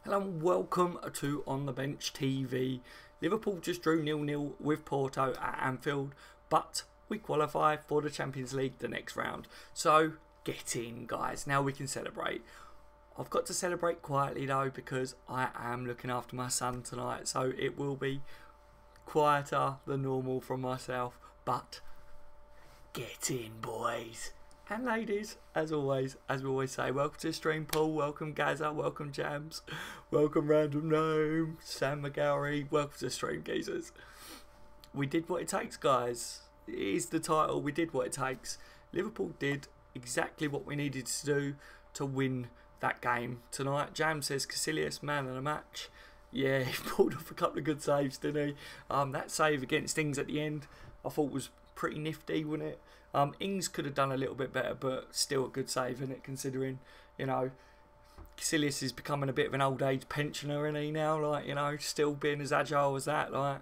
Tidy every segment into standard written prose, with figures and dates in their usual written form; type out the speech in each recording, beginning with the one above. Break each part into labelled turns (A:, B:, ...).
A: Hello and welcome to On The Bench TV. Liverpool just drew 0-0 with Porto at Anfield, but we qualify for the Champions League the next round. So get in, guys. Now we can celebrate. I've got to celebrate quietly though because I am looking after my son tonight, so it will be quieter than normal from myself. But get in, boys and ladies, as always, as we always say. Welcome to the stream, Paul. Welcome, Gaza. Welcome, Jams. Welcome, Random Gnome. Sam McGarry. Welcome to the stream, geezers. We did what it takes, guys. It is the title. We did what it takes. Liverpool did exactly what we needed to do to win that game tonight. Jams says Casillas, man of the match. Yeah, he pulled off a couple of good saves, didn't he? That save against Ings at the end, I thought was pretty nifty, wasn't it? Ings could have done a little bit better, but still a good save, isn't it? Considering, you know, Casillas is becoming a bit of an old age pensioner, isn't he now? Like, you know, still being as agile as that. Like,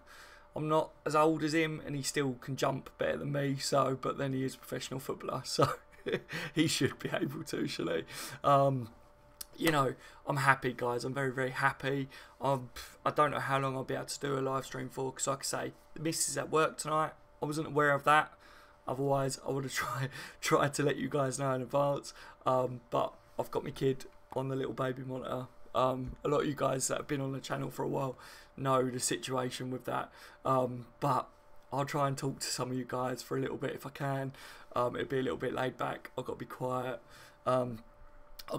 A: I'm not as old as him, and he still can jump better than me. So, but then he is a professional footballer, so he should be able to, shouldn't he? You know, I'm happy, guys. I'm very, very happy. I don't know how long I'll be able to do a live stream for, because like I say, the missus is at work tonight. I wasn't aware of that. Otherwise, I would have tried to let you guys know in advance. But I've got my kid on the little baby monitor. A lot of you guys that have been on the channel for a while know the situation with that. But I'll try and talk to some of you guys for a little bit if I can. It'll be a little bit laid back. I've got to be quiet. I'll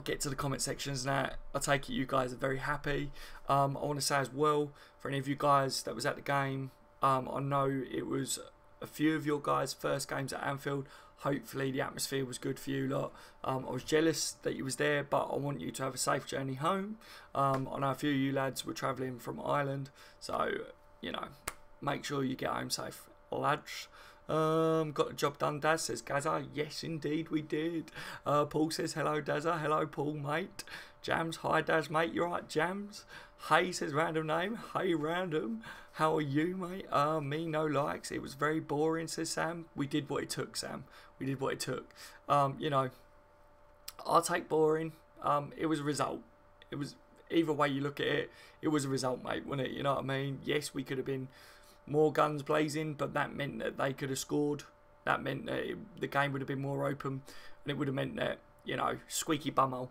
A: get to the comment sections now. I take it you guys are very happy. I want to say as well, for any of you guys that was at the game, I know it was a few of your guys' first games at Anfield. Hopefully the atmosphere was good for you lot. I was jealous that you was there, but I want you to have a safe journey home. I know a few of you lads were travelling from Ireland, so, you know, make sure you get home safe, lads. Got the job done, Daz, says Gaza. Yes, indeed, we did. Paul says, hello, Dazza. Hello, Paul, mate. Jams, hi, Daz, mate. You right, Jams? Hey, says random name. Hey, random. How are you, mate? Me, no likes. It was very boring, says Sam. We did what it took, Sam. We did what it took. You know, I'll take boring. It was a result. It was, either way you look at it, it was a result, mate, wasn't it? You know what I mean? Yes, we could have been more guns blazing, but that meant that they could have scored. That meant that the game would have been more open, and it would have meant that, you know, squeaky bumhole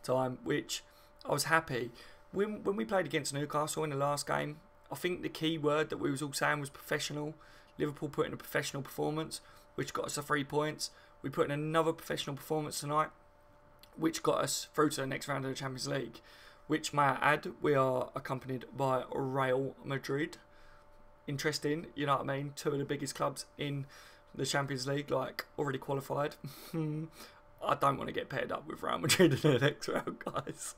A: time, which I was happy. When we played against Newcastle in the last game, I think the key word that we was all saying was professional. Liverpool put in a professional performance, which got us the 3 points. We put in another professional performance tonight, which got us through to the next round of the Champions League, which, may I add, we are accompanied by Real Madrid. Interesting, you know what I mean? Two of the biggest clubs in the Champions League, like, already qualified. I don't want to get paired up with Real Madrid in the next round, guys.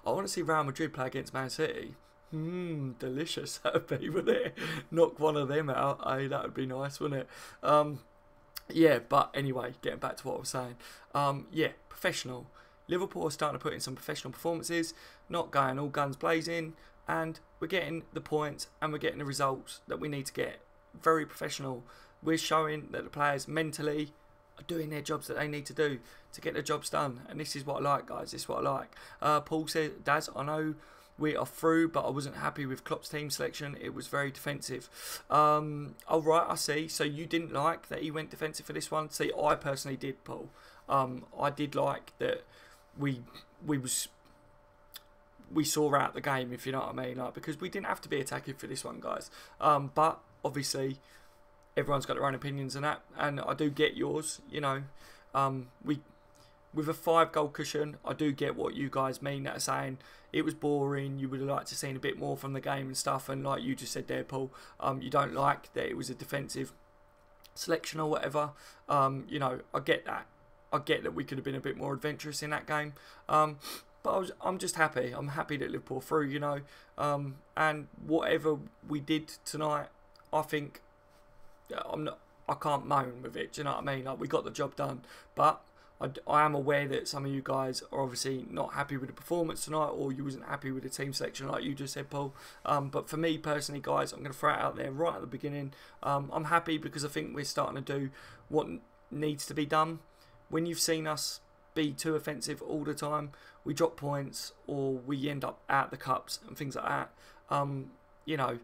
A: I want to see Real Madrid play against Man City. Delicious that would be, wouldn't it? Knock one of them out. Hey, that would be nice, wouldn't it? Yeah, but anyway, getting back to what I was saying. Yeah, professional. Liverpool are starting to put in some professional performances, not going all guns blazing, and we're getting the points and we're getting the results that we need to get. Very professional. We're showing that the players mentally are doing their jobs that they need to do to get the jobs done, and this is what I like, guys. This is what I like. Paul says, Daz, I know we are through, but I wasn't happy with Klopp's team selection. It was very defensive. Oh, right, I see. So you didn't like that he went defensive for this one? See, I personally did, Paul. I did like that we saw out the game, if you know what I mean, like, because we didn't have to be attacking for this one, guys. But obviously everyone's got their own opinions and that, and I do get yours. You know, with a 5-goal cushion, I do get what you guys mean that are saying it was boring. You would have liked to seen a bit more from the game and stuff, and like you just said there, Paul, you don't like that it was a defensive selection or whatever. You know, I get that. I get that we could have been a bit more adventurous in that game. But I'm just happy. I'm happy that Liverpool are through, you know. And whatever we did tonight, I think I can't moan with it. Do you know what I mean? Like, we got the job done. But I am aware that some of you guys are obviously not happy with the performance tonight, or you wasn't happy with the team selection, like you just said, Paul. But for me personally, guys, I'm going to throw it out there right at the beginning. I'm happy because I think we're starting to do what needs to be done. When you've seen us be too offensive all the time, we drop points or we end up out the cups and things like that. You know,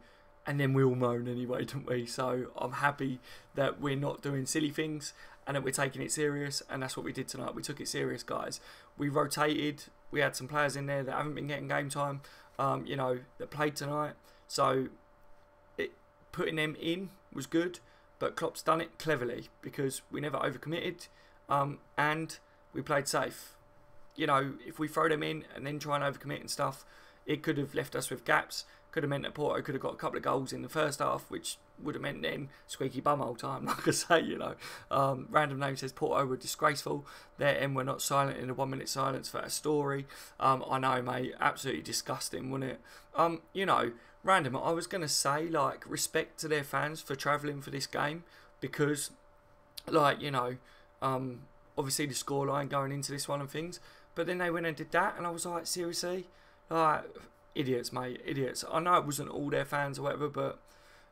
A: and then we all moan anyway, don't we? So I'm happy that we're not doing silly things and that we're taking it serious, and that's what we did tonight. We took it serious, guys. We rotated. We had some players in there that haven't been getting game time, you know, that played tonight. So putting them in was good, but Klopp's done it cleverly because we never overcommitted, and we played safe. You know, if we throw them in and then try and overcommit and stuff, it could have left us with gaps. Could have meant that Porto could have got a couple of goals in the first half, which would have meant then squeaky bumhole time, like I say, you know. Random Name says Porto were disgraceful. Their end were not silent in a 1 minute silence for a story. I know, mate, absolutely disgusting, wasn't it? You know, Random, I was going to say, like, respect to their fans for travelling for this game because, like, you know, obviously the scoreline going into this one and things, but then they went and did that, and I was like, seriously? Like, idiots, mate, idiots. I know it wasn't all their fans or whatever, but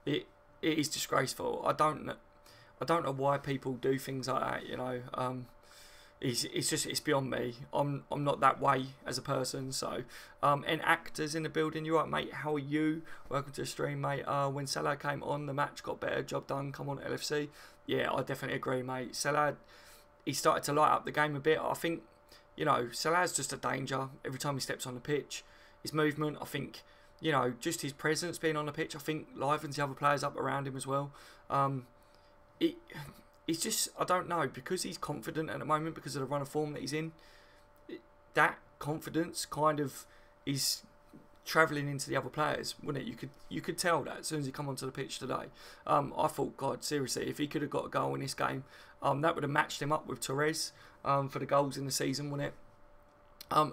A: it is disgraceful. I don't know why people do things like that, you know. It's beyond me. I'm not that way as a person. So, and actors in the building, you right, mate? How are you? Welcome to the stream, mate. When Salah came on, the match got better. Job done. Come on, LFC. Yeah, I definitely agree, mate. Salah, he started to light up the game a bit. I think, you know, Salah's just a danger every time he steps on the pitch. His movement, I think, you know, just his presence being on the pitch, I think livens the other players up around him as well. It's just, I don't know, because he's confident at the moment because of the run of form that he's in, that confidence kind of is travelling into the other players, wouldn't it? You could tell that as soon as he come onto the pitch today. I thought, God, seriously, if he could have got a goal in this game, that would have matched him up with Torres for the goals in the season, wouldn't it?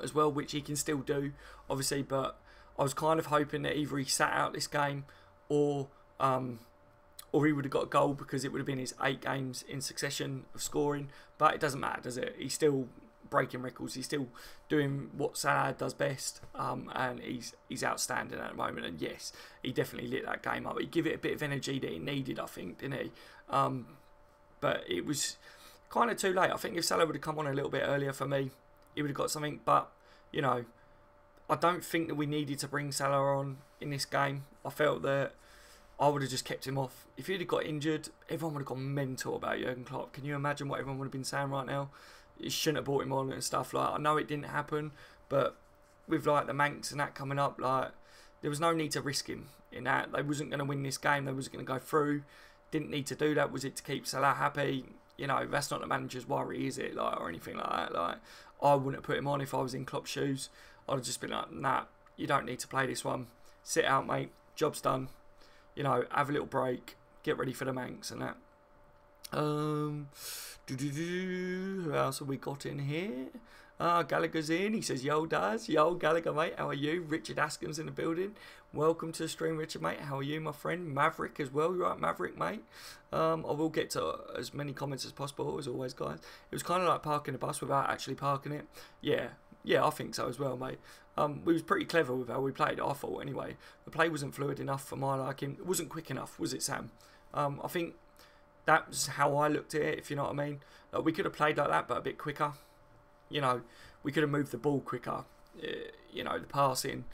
A: As well, which he can still do, obviously, but I was kind of hoping that either he sat out this game or he would have got a goal because it would have been his 8 games in succession of scoring, but it doesn't matter, does it? He's still breaking records, he's still doing what Salah does best, and he's outstanding at the moment, and yes, he definitely lit that game up. He gave it a bit of energy that it needed, I think, didn't he? But it was kind of too late. I think if Salah would have come on a little bit earlier for me, he would have got something, but, you know, I don't think that we needed to bring Salah on in this game. I felt that I would have just kept him off. If he'd have got injured, everyone would have gone mental about Jurgen Klopp. Can you imagine what everyone would have been saying right now? You shouldn't have brought him on and stuff. Like, I know it didn't happen, but with, like, the Manx and that coming up, like, there was no need to risk him in that. They wasn't going to win this game. They wasn't going to go through. Didn't need to do that. Was it to keep Salah happy? You know, that's not the manager's worry, is it? Like, or anything like that. Like, I wouldn't have put him on if I was in Klopp's shoes. I'd have just been like, nah, you don't need to play this one. Sit out, mate. Job's done. You know, have a little break. Get ready for the Manx and that. Who else have we got in here? Gallagher's in. He says, yo, Daz. Yo, Gallagher, mate. How are you? Richard Askins in the building. Welcome to the stream, Richard, mate. How are you, my friend? Maverick as well. You right, Maverick, mate? I will get to as many comments as possible, as always, guys. It was kind of like parking a bus without actually parking it. Yeah, I think so as well, mate. We was pretty clever with how we played, I thought, anyway. The play wasn't fluid enough for my liking. It wasn't quick enough, was it, Sam? I think that's how I looked at it, if you know what I mean. We could have played like that, but a bit quicker. You know, we could have moved the ball quicker. You know, the passing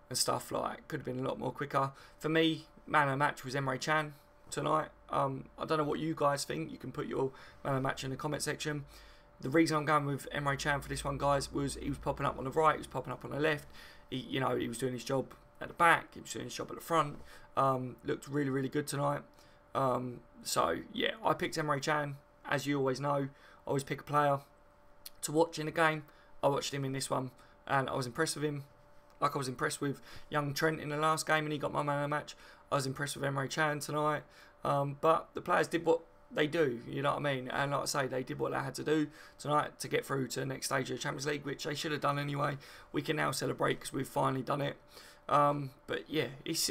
A: and stuff, like, could have been a lot more quicker. For me, man of the match was Emre Can tonight. I don't know what you guys think. You can put your man of the match in the comment section. The reason I'm going with Emre Can for this one, guys, was he was popping up on the right, he was popping up on the left. He was doing his job at the back, he was doing his job at the front. Looked really, really good tonight. So, yeah, I picked Emre Can. As you always know, I always pick a player to watch in a game. I watched him in this one, and I was impressed with him. Like I was impressed with young Trent in the last game, and he got my man of the match. I was impressed with Emre Can tonight. But the players did what they do, you know what I mean? And like I say, they did what they had to do tonight to get through to the next stage of the Champions League, which they should have done anyway. We can now celebrate because we've finally done it. But yeah, it's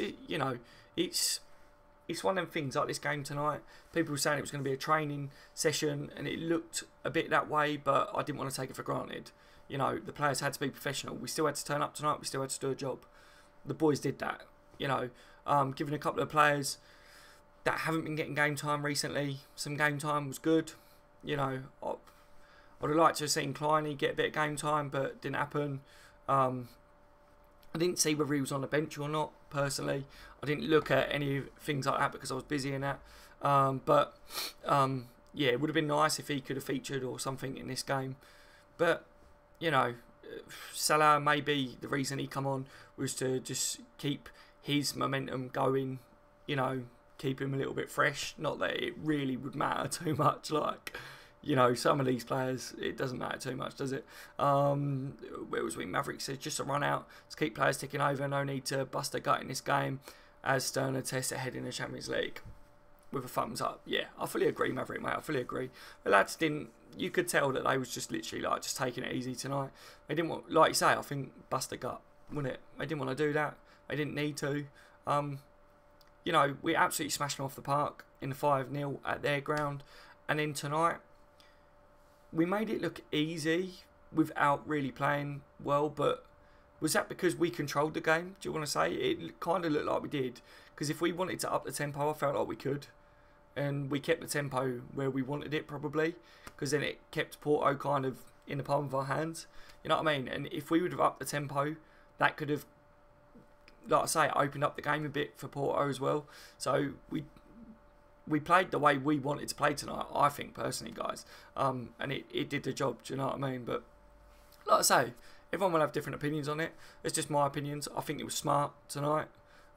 A: one of them things, like this game tonight. People were saying it was going to be a training session, and it looked a bit that way, but I didn't want to take it for granted. You know, the players had to be professional. We still had to turn up tonight. We still had to do a job. The boys did that. You know, giving a couple of players that haven't been getting game time recently some game time was good. You know, I'd have liked to have seen Kleiny get a bit of game time, but didn't happen. I didn't see whether he was on the bench or not, personally. I didn't look at any things like that because I was busy in that. Yeah, it would have been nice if he could have featured or something in this game. But, you know, Salah, maybe the reason he come on was to just keep his momentum going, you know, keep him a little bit fresh. Not that it really would matter too much, like, you know, some of these players, it doesn't matter too much, does it? Where was we? Maverick says just a run out to keep players ticking over. No need to bust a gut in this game as Sterner tests ahead in the Champions League. With a thumbs up. Yeah, I fully agree, Maverick, mate. I fully agree. The lads didn't, you could tell that they was just literally like just taking it easy tonight. They didn't want, like you say, I think bust a gut, wouldn't it? They didn't want to do that. They didn't need to. You know, we absolutely smashed them off the park in the 5-0 at their ground. And then tonight, we made it look easy without really playing well, but was that because we controlled the game? Do you want to say? It kind of looked like we did. Because if we wanted to up the tempo, I felt like we could. And we kept the tempo where we wanted it, probably. Because then it kept Porto kind of in the palm of our hands. You know what I mean? And if we would have upped the tempo, that could have, like I say, opened up the game a bit for Porto as well. So we played the way we wanted to play tonight, I think, personally, guys. And it did the job, do you know what I mean? But, like I say, everyone will have different opinions on it. It's just my opinions. I think it was smart tonight.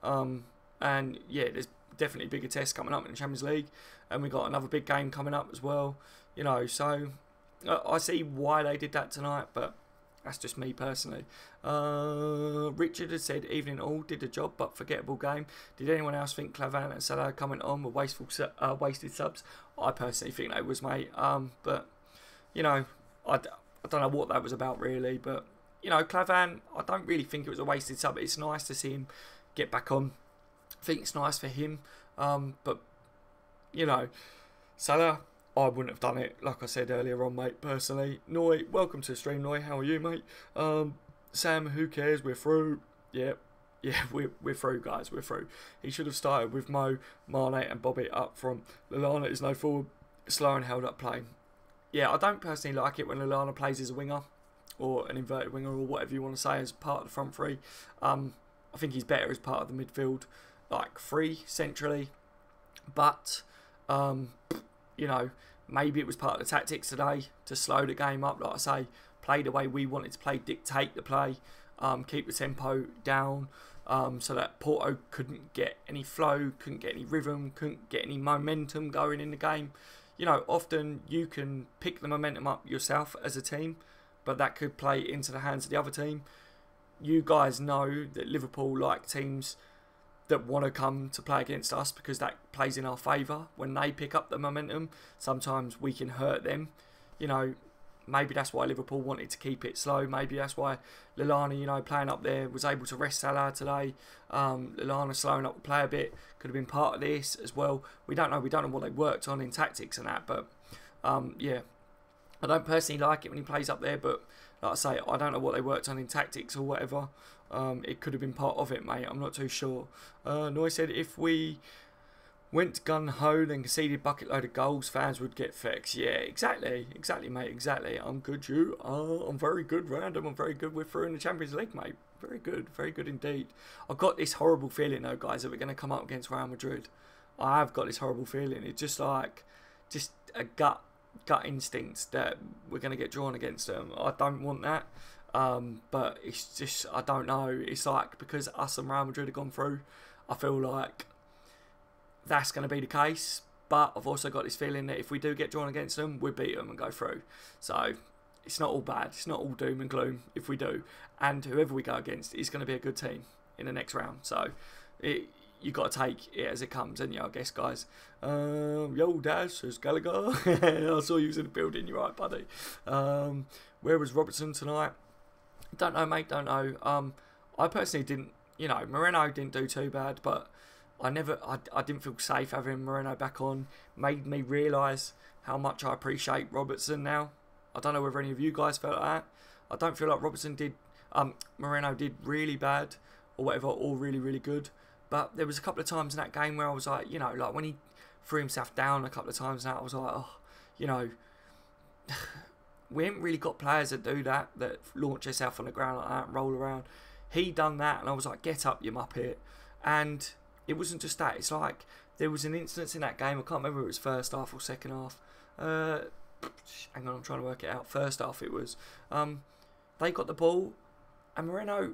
A: And, yeah, there's definitely bigger tests coming up in the Champions League. And we got another big game coming up as well. You know, so I see why they did that tonight, but that's just me personally. Richard has said, evening all, did the job, but forgettable game. Did anyone else think Clavan and Salah coming on were wasted subs? I personally think they was, mate. But, you know, I don't know what that was about really. But, you know, Clavan, I don't really think it was a wasted sub. It's nice to see him get back on. I think it's nice for him. But, you know, Salah, I wouldn't have done it, like I said earlier on, mate, personally. Noy, welcome to the stream, Noy. How are you, mate? Sam, who cares? We're through. Yeah, we're through, guys. We're through. He should have started with Mo, Mane and Bobby up front. Lallana is no forward, slow and held up play. Yeah, I don't personally like it when Lallana plays as a winger or an inverted winger or whatever you want to say as part of the front three. I think he's better as part of the midfield, like three centrally. But, you know, maybe it was part of the tactics today to slow the game up, like I say, play the way we wanted to play, dictate the play, keep the tempo down, so that Porto couldn't get any flow, couldn't get any rhythm, couldn't get any momentum going in the game. You know, often you can pick the momentum up yourself as a team, but that could play into the hands of the other team. You guys know that Liverpool like teams that want to come to play against us because that plays in our favour. When they pick up the momentum, sometimes we can hurt them. You know, maybe that's why Liverpool wanted to keep it slow. Maybe that's why Lallana, you know, playing up there, was able to rest Salah today. Lallana slowing up the play a bit could have been part of this as well. We don't know what they worked on in tactics and that, but yeah. I don't personally like it when he plays up there, but like I say, I don't know what they worked on in tactics or whatever. It could have been part of it, mate. I'm not too sure. Noy said, if we went gun-ho then conceded bucket load of goals, fans would get fixed. Yeah, exactly, mate, exactly. I'm good, you. I'm very good, random. I'm very good. We're through in the Champions League, mate. Very good indeed. I've got this horrible feeling, though, guys, that we're going to come up against Real Madrid. I have got this horrible feeling. It's just like, just a gut instinct that we're going to get drawn against them. I don't want that. But it's just, I don't know. It's like, because us and Real Madrid have gone through, I feel like that's going to be the case. But I've also got this feeling that if we do get drawn against them, we'll beat them and go through. So it's not all bad. It's not all doom and gloom if we do. And whoever we go against is going to be a good team in the next round. So you got to take it as it comes, and I guess, guys. Yo, Daz, says Gallagher. I saw you was in the building. You're right, buddy. Where was Robertson tonight? Don't know, mate. Don't know. I personally didn't. You know, Moreno didn't do too bad, but I didn't feel safe having Moreno back on. Made me realise how much I appreciate Robertson now. I don't know whether any of you guys felt like that. I don't feel like Moreno did really bad or whatever, or really, really good. But there was a couple of times in that game where I was like, you know, like when he threw himself down a couple of times now, I was like, oh, you know, we haven't really got players that do that launch themselves on the ground like that and roll around. He done that, and I was like, get up, you muppet. And it wasn't just that. It's like there was an instance in that game. I can't remember if it was first half or second half. Hang on, I'm trying to work it out. First half it was. They got the ball, and Moreno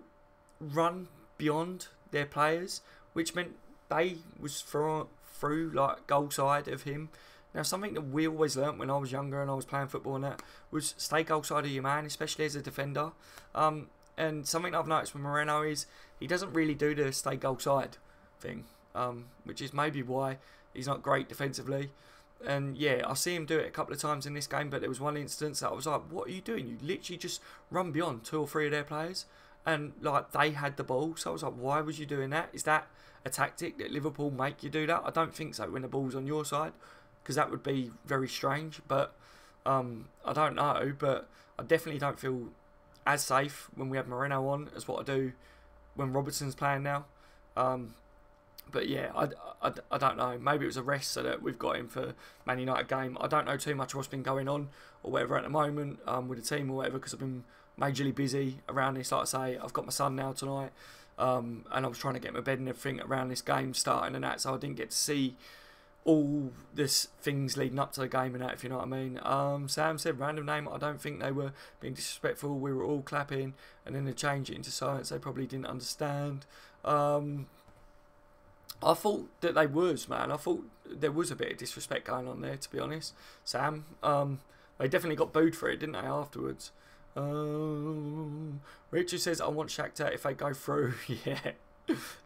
A: run beyond their players, which meant they was through like goal side of him. Now, something that we always learnt when I was younger and I was playing football and that was stay goal side of your man, especially as a defender. And something I've noticed with Moreno is he doesn't really do the stay goal side thing, which is maybe why he's not great defensively. And yeah, I see him do it a couple of times in this game, but there was one instance that I was like, what are you doing? You literally just run beyond 2 or 3 of their players, and like they had the ball. So I was like, why was you doing that? Is that a tactic that Liverpool make you do that? I don't think so when the ball's on your side, because that would be very strange. But I don't know, but I definitely don't feel as safe when we have Moreno on as what I do when Robertson's playing now. But yeah, I don't know. Maybe it was a rest so that we've got him for Man United game. I don't know too much what's been going on or whatever at the moment with the team or whatever, because I've been majorly busy around this. Like I say, I've got my son now tonight, and I was trying to get my bed and everything around this game starting and that, so I didn't get to see all this things leading up to the game and that, if you know what I mean. Sam said, random name, I don't think they were being disrespectful. We were all clapping, and then they changed it into silence. They probably didn't understand. I thought that they was, man. I thought there was a bit of disrespect going on there, to be honest, Sam. They definitely got booed for it, didn't they, afterwards? Richard says, I want Shakhtar if they go through.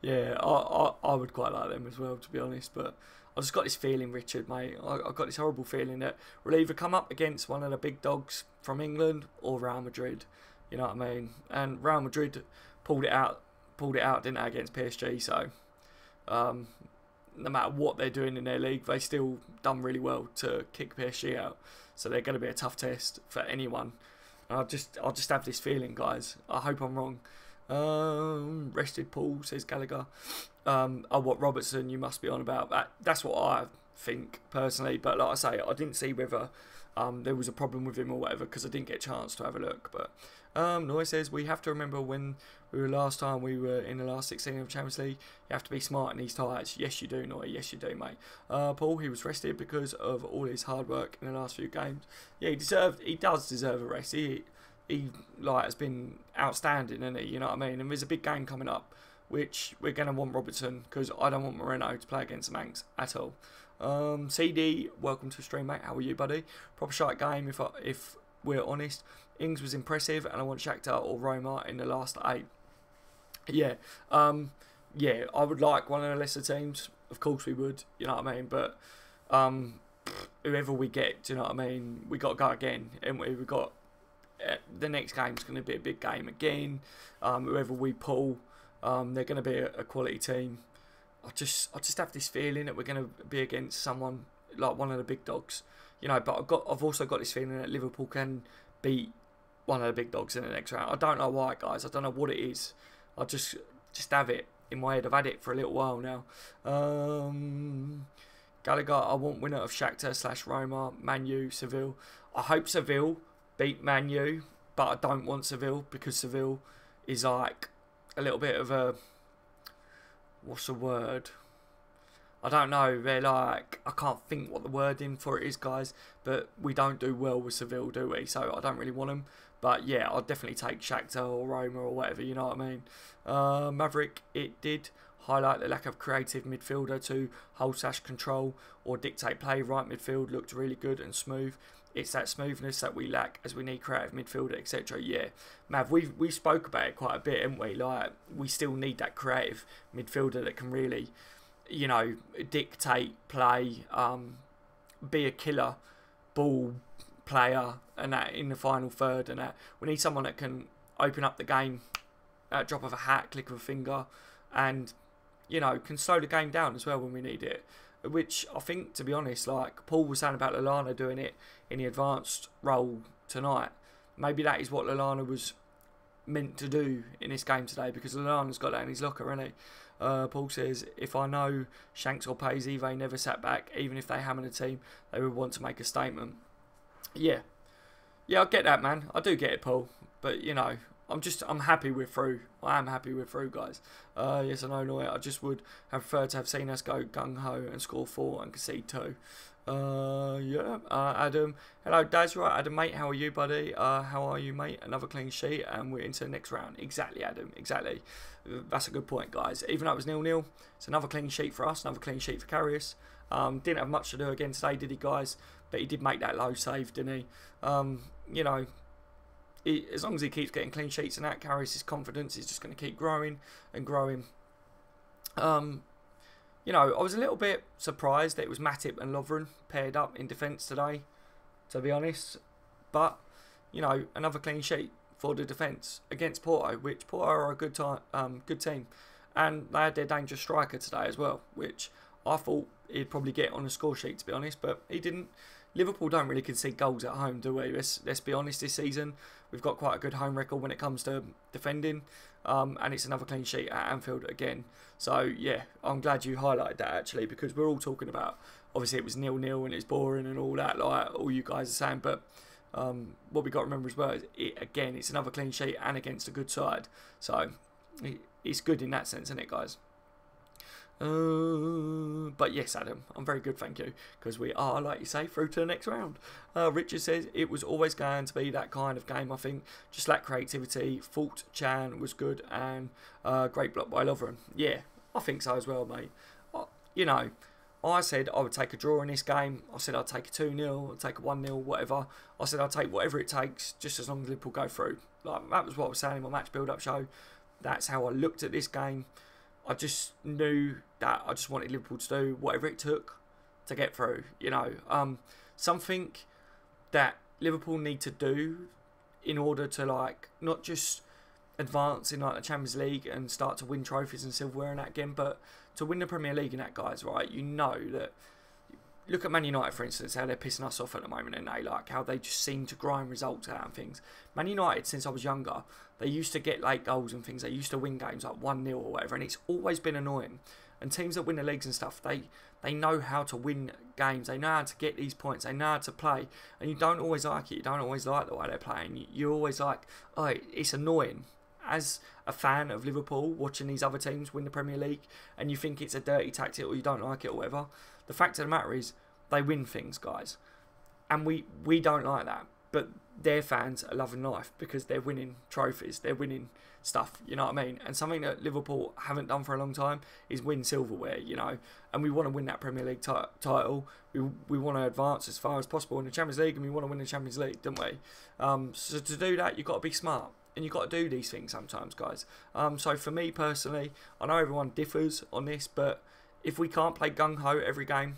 A: Yeah, I would quite like them as well, to be honest. But I just got this feeling, Richard, mate. I got this horrible feeling that we'll either come up against one of the big dogs from England or Real Madrid. You know what I mean? And Real Madrid pulled it out, didn't they, against PSG? So no matter what they're doing in their league, they still done really well to kick PSG out. So they're going to be a tough test for anyone. And I just have this feeling, guys. I hope I'm wrong. Rested Paul, says Gallagher. Oh, what, Robertson, you must be on about that. That's what I think personally, but like I say, I didn't see whether there was a problem with him or whatever, because I didn't get a chance to have a look. But Noy says, we have to remember when we were last time we were in the last 16 of Champions League, you have to be smart in these ties. Yes you do, Noy, yes you do, mate. Paul, he was rested because of all his hard work in the last few games. Yeah, he does deserve a rest. He like has been outstanding, isn't he? You know what I mean? And there's a big game coming up, which we're going to want Robertson, because I don't want Moreno to play against the Manx at all. CD, welcome to the stream, mate. How are you, buddy? Proper shite game, if we're honest. Ings was impressive, and I want Shakhtar or Roma in the last 8. Yeah, yeah, I would like one of the lesser teams. Of course we would, you know what I mean? But whoever we get, do you know what I mean? We got to go again, and we got the next game's going to be a big game again. Whoever we pull, they're going to be a quality team. I just have this feeling that we're going to be against someone like one of the big dogs, you know. But I've also got this feeling that Liverpool can beat one of the big dogs in the next round. I don't know why, guys. I don't know what it is. I just have it in my head. I've had it for a little while now. Gallagher, I want winner of Shakhtar / Roma, Man U, Seville. I hope Seville beat Man U, but I don't want Seville, because Seville is like a little bit of a, what's the word? I don't know. They're like, I can't think what the wording for it is, guys. But we don't do well with Seville, do we? So I don't really want them. But yeah, I'll definitely take Shakhtar or Roma or whatever, you know what I mean? Maverick, it did highlight the lack of creative midfielder to hold / control or dictate play. Right midfield looked really good and smooth. It's that smoothness that we lack, as we need creative midfielder, etc. Yeah, Mav, we spoke about it quite a bit, haven't we? Like, we still need that creative midfielder that can really, you know, dictate play, be a killer ball player, and that in the final third, and that we need someone that can open up the game at a drop of a hat, click of a finger, and, you know, can slow the game down as well when we need it. Which I think, to be honest, like Paul was saying about Lallana doing it in the advanced role tonight, maybe that is what Lallana was meant to do in this game today, because Lallana's got that in his locker, hasn't he? Paul says, if I know Shanks or Paisley, they never sat back. Even if they hammer the team, they would want to make a statement. Yeah, Yeah, I get that, man. I do get it, Paul. But, you know, I'm happy we're through. I am happy we're through, guys. Yes, I know, Noy. I just would have preferred to have seen us go gung-ho and score 4 and concede 2. Yeah. Adam. Hello, Daz. Right, Adam, mate. How are you, buddy? How are you, mate? Another clean sheet, and we're into the next round. Exactly, Adam. Exactly. That's a good point, guys. Even though it was 0-0, it's another clean sheet for us. Another clean sheet for Karius. Didn't have much to do again today, did he, guys? But he did make that low save, didn't he? You know, as long as he keeps getting clean sheets and that, Karius' confidence is just going to keep growing and growing. You know, I was a little bit surprised that it was Matip and Lovren paired up in defence today, to be honest. But, you know, another clean sheet for the defence against Porto, which Porto are a good team. And they had their dangerous striker today as well, which I thought he'd probably get on the score sheet, to be honest, but he didn't. Liverpool don't really concede goals at home, do we? Let's be honest, this season we've got quite a good home record when it comes to defending, and it's another clean sheet at Anfield again. So yeah, I'm glad you highlighted that actually, because we're all talking about, obviously it was 0-0 and it's boring and all that, like all you guys are saying, but what we got to remember as well is it's another clean sheet and against a good side, so it's good in that sense, isn't it, guys? But yes, Adam, I'm very good, thank you, because we are, like you say, through to the next round. Richard says it was always going to be that kind of game. I think just lack creativity. Fault Chan was good, and great block by Lovren. Yeah, I think so as well, mate. You know, I said I would take a draw in this game. I said I'd take a 2-0, I'd take a 1-0, whatever. I said I'd take whatever it takes, just as long as Liverpool go through. Like, that was what I was saying in my match build-up show. That's how I looked at this game. I just knew that I just wanted Liverpool to do whatever it took to get through. You know, something that Liverpool need to do in order to, like, not just advance in like the Champions League and start to win trophies and silverware and that again, but to win the Premier League and that, guys. Right? You know that. Look at Man United, for instance, how they're pissing us off at the moment, and they like how they just seem to grind results out and things. Man United, since I was younger, they used to get late goals and things. They used to win games like 1-0 or whatever, and it's always been annoying. And teams that win the leagues and stuff, they know how to win games. They know how to get these points. They know how to play. And you don't always like it. You don't always like the way they're playing. You're always like, oh, it's annoying. As a fan of Liverpool, watching these other teams win the Premier League, and you think it's a dirty tactic or you don't like it or whatever, the fact of the matter is, they win things, guys. And we don't like that. But their fans are loving life because they're winning trophies. They're winning stuff, you know what I mean? And something that Liverpool haven't done for a long time is win silverware, you know. And we want to win that Premier League title. We want to advance as far as possible in the Champions League, and we want to win the Champions League, don't we? So to do that, you've got to be smart. And you've got to do these things sometimes, guys. So for me personally, I know everyone differs on this, but if we can't play gung-ho every game,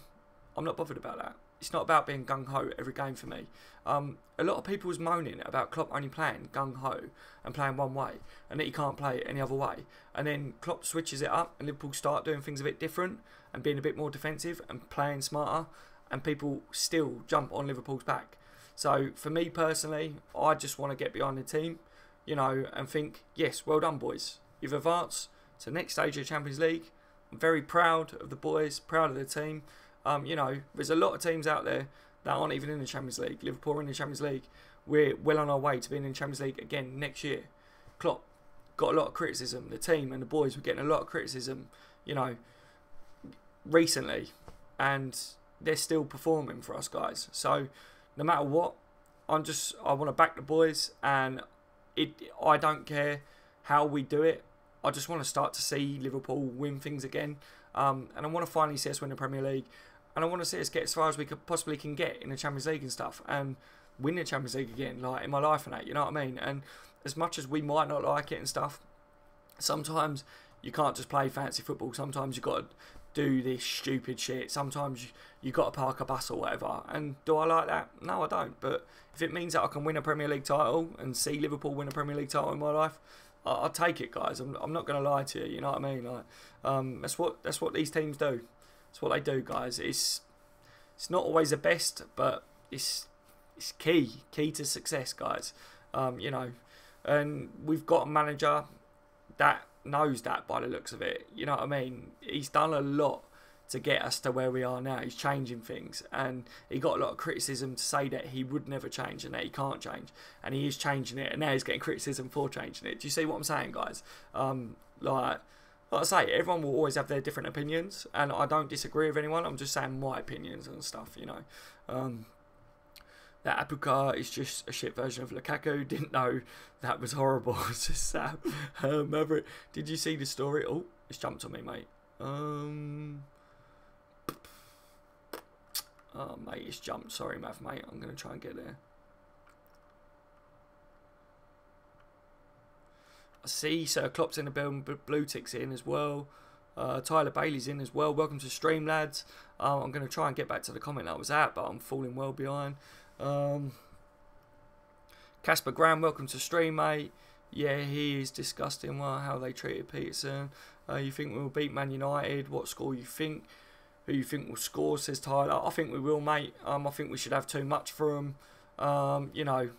A: I'm not bothered about that. It's not about being gung-ho every game for me. A lot of people was moaning about Klopp only playing gung-ho and playing one way, and that he can't play it any other way. And then Klopp switches it up and Liverpool start doing things a bit different and being a bit more defensive and playing smarter, and people still jump on Liverpool's back. So for me personally, I just want to get behind the team, you know, and think, yes, well done, boys. You've advanced to the next stage of the Champions League. I'm very proud of the boys, proud of the team. You know, there's a lot of teams out there that aren't even in the Champions League. Liverpool are in the Champions League. We're well on our way to being in the Champions League again next year. Klopp got a lot of criticism. The team and the boys were getting a lot of criticism, you know, recently. And they're still performing for us, guys. So, no matter what, I want to back the boys. And I don't care how we do it. I just want to start to see Liverpool win things again. And I want to finally see us win the Premier League. And I want to see us get as far as we possibly can get in the Champions League and stuff. And win the Champions League again, like in my life and that, you know what I mean? And as much as we might not like it and stuff, sometimes you can't just play fancy football. Sometimes you've got to do this stupid shit. Sometimes you got to park a bus or whatever. And do I like that? No, I don't. But if it means that I can win a Premier League title and see Liverpool win a Premier League title in my life, I'll take it, guys. I'm not going to lie to you. You know what I mean? Like, that's what these teams do. It's what they do, guys. It's not always the best, but it's key to success, guys. You know, and we've got a manager that knows that by the looks of it. You know what I mean? He's done a lot to get us to where we are now. He's changing things, and he got a lot of criticism to say that he would never change and that he can't change, and he is changing it, and now he's getting criticism for changing it. Do you see what I'm saying, guys? Like I say, everyone will always have their different opinions, and I don't disagree with anyone. I'm just saying my opinions and stuff, you know. That Apuka is just a shit version of Lukaku. Didn't know that was horrible. It's just sad. Maverick, did you see the story? Oh, it's jumped on me, mate. Oh, mate, it's jumped. Sorry, Mav, mate. I'm going to try and get there. I see Sir Klopp's in the building, but Blue Tick's in as well. Tyler Bailey's in as well. Welcome to stream, lads. I'm going to try and get back to the comment I was at, but I'm falling well behind. Casper Graham, welcome to stream, mate. Yeah, he is disgusting. Well, how they treated Peterson. You think we'll beat Man United? What score you think? Who you think will score? Says Tyler. I think we will, mate. I think we should have too much for them. You know,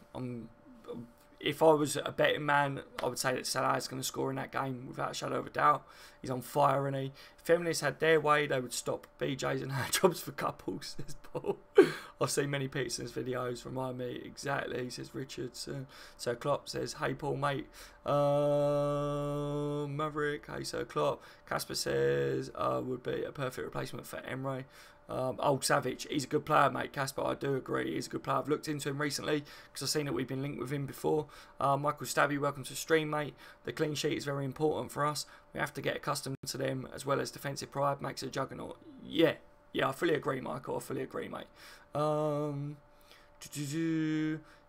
A: if I was a betting man, I would say that Salah is going to score in that game without a shadow of a doubt. He's on fire, and he. If feminists had their way, they would stop BJs and hand jobs for couples, says Paul. I've seen many Peterson's videos, remind me exactly, says Richard. Sir Klopp says, hey Paul, mate. Maverick, hey Sir Klopp. Casper says, would be a perfect replacement for Emre. Old Savage, he's a good player, mate. Casper, I do agree, he's a good player. I've looked into him recently because I've seen that we've been linked with him before. Michael Stabby, welcome to stream, mate. The clean sheet is very important for us. We have to get accustomed to them, as well as defensive pride makes a juggernaut. Yeah, I fully agree, Michael. I fully agree, mate.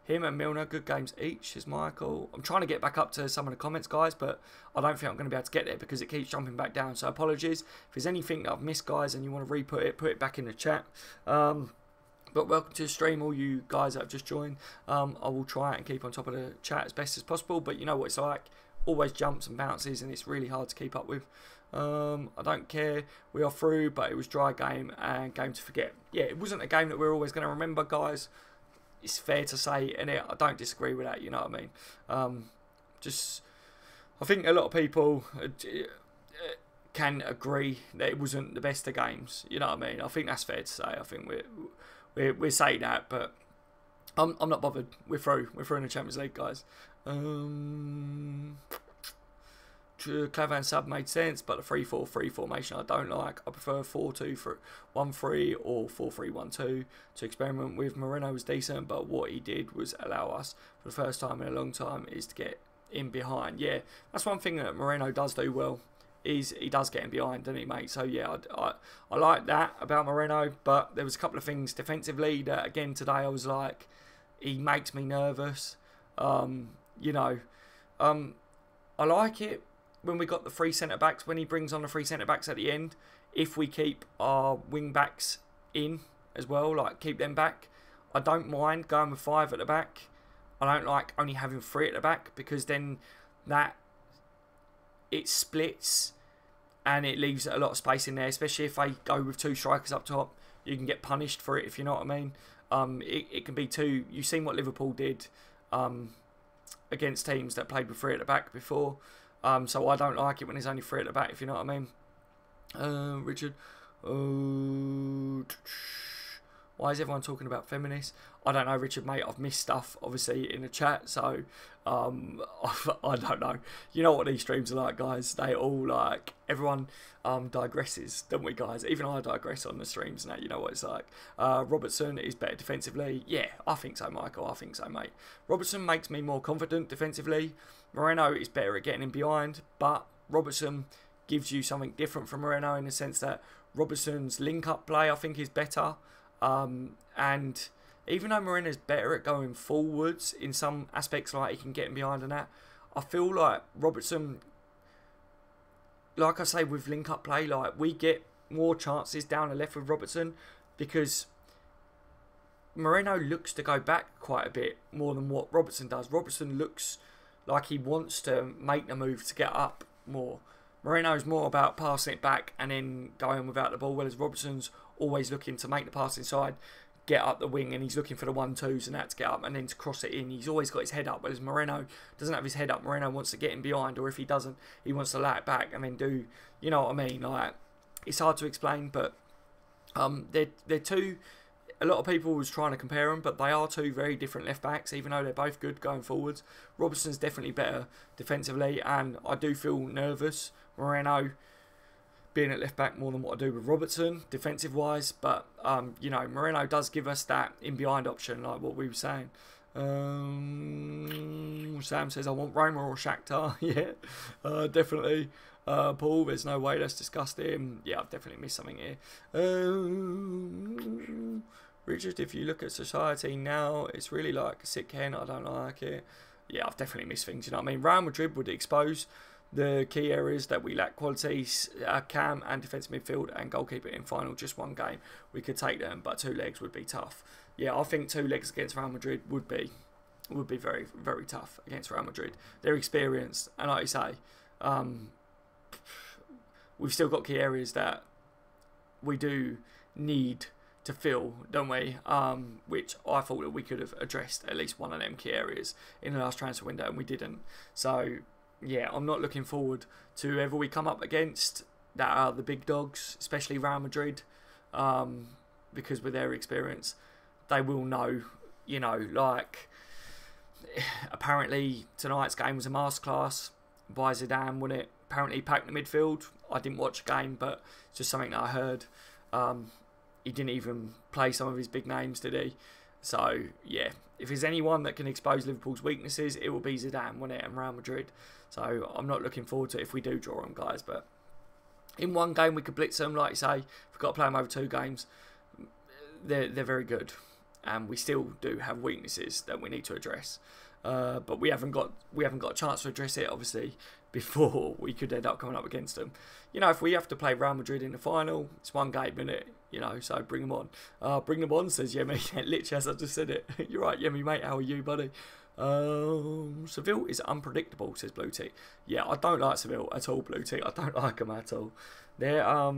A: Him and Milner, good games each, is Michael. I'm trying to get back up to some of the comments, guys, but I don't think I'm going to be able to get there because it keeps jumping back down. So apologies. If there's anything that I've missed, guys, and you want to re-put it, put it back in the chat. But welcome to the stream, all you guys that have just joined. I will try and keep on top of the chat as best as possible, but you know what it's like. Always jumps and bounces, and it's really hard to keep up with. I don't care. We are through, but it was dry game and game to forget. Yeah, it wasn't a game that we're always going to remember, guys. It's fair to say, and I don't disagree with that, you know what I mean? I think a lot of people can agree that it wasn't the best of games, you know what I mean? I think that's fair to say. I think we're saying that, but I'm not bothered. We're through in the Champions League, guys. Clavan sub made sense, but the 3-4-3 formation I don't like. I prefer 4-2-1-3 or 4-3-1-2 to experiment with. Moreno was decent, but what he did was allow us for the first time in a long time is to get in behind. Yeah, that's one thing that Moreno does do well, is he does get in behind, doesn't he, mate? So yeah, I like that about Moreno, but there was a couple of things defensively that again today I was like, he makes me nervous. You know, I like it when we got the 3 centre-backs, when he brings on the 3 centre-backs at the end, if we keep our wing-backs in as well, like keep them back. I don't mind going with 5 at the back. I don't like only having 3 at the back, because then it splits and it leaves a lot of space in there, especially if they go with 2 strikers up top. You can get punished for it, if you know what I mean. It can be 2. You've seen what Liverpool did against teams that played with 3 at the back before. So I don't like it when there's only 3 at the back, if you know what I mean. Richard. Why is everyone talking about feminists? I don't know, Richard, mate. I've missed stuff, obviously, in the chat. So, I don't know. You know what these streams are like, guys. They all, like, everyone digresses, don't we, guys? Even I digress on the streams now. You know what it's like. Robertson is better defensively. Yeah, I think so, Michael. I think so, mate. Robertson makes me more confident defensively. Moreno is better at getting in behind, but Robertson gives you something different from Moreno in the sense that Robertson's link-up play, I think, is better. And even though Moreno's better at going forwards in some aspects, like he can get in behind and that, I feel like Robertson, like I say, with link-up play, like we get more chances down the left with Robertson because Moreno looks to go back quite a bit more than what Robertson does. Robertson looks like he wants to make the move to get up more. Moreno's more about passing it back and then going without the ball, whereas Robertson's always looking to make the pass inside, get up the wing, and he's looking for the 1-2s and that to get up and then to cross it in. He's always got his head up, whereas Moreno doesn't have his head up. Moreno wants to get in behind, or if he doesn't, he wants to lay it back and then do, you know what I mean? Like, it's hard to explain, but they're two. A lot of people was trying to compare them, but they are two very different left backs, even though they're both good going forwards. Robertson's definitely better defensively, and I do feel nervous Moreno being at left back more than what I do with Robertson defensive wise. But you know, Moreno does give us that in behind option, like what we were saying. Sam says I want Roma or Shakhtar. Yeah, definitely. Paul, there's no way, that's disgusting. Yeah, I've definitely missed something here. Richard, if you look at society now, it's really like a sick hen. I don't like it. Yeah, I've definitely missed things, you know what I mean? Real Madrid would expose the key areas that we lack: qualities, cam and defensive midfield and goalkeeper. In final, just one game, we could take them, but 2 legs would be tough. Yeah, I think 2 legs against Real Madrid would be very, very tough against Real Madrid. They're experienced, and like you say, we've still got key areas that we do need to fill, don't we? Which I thought that we could have addressed at least one of them key areas in the last transfer window, and we didn't. So yeah, I'm not looking forward to whoever we come up against that are the big dogs, especially Real Madrid, because with their experience, they will know, you know, like, apparently tonight's game was a masterclass by Zidane, wasn't it? Apparently he packed the midfield. I didn't watch the game, but it's just something that I heard. He didn't even play some of his big names, did he? So, yeah, if there's anyone that can expose Liverpool's weaknesses, it will be Zidane, won't it, and Real Madrid. So I'm not looking forward to it if we do draw them, guys. But in one game, we could blitz them, like you say. We've got to play them over 2 games. They're very good. And we still do have weaknesses that we need to address. But we haven't got a chance to address it, obviously, before we could end up coming up against them. You know, if we have to play Real Madrid in the final, it's 1 game, isn't it? You know, so bring them on. Bring them on, says Yemi. Literally, as I just said it. You're right, Yemi, mate. How are you, buddy? Seville is unpredictable, says Blue Tick. Yeah, I don't like Seville at all, Blue Tick. I don't like them at all. They're are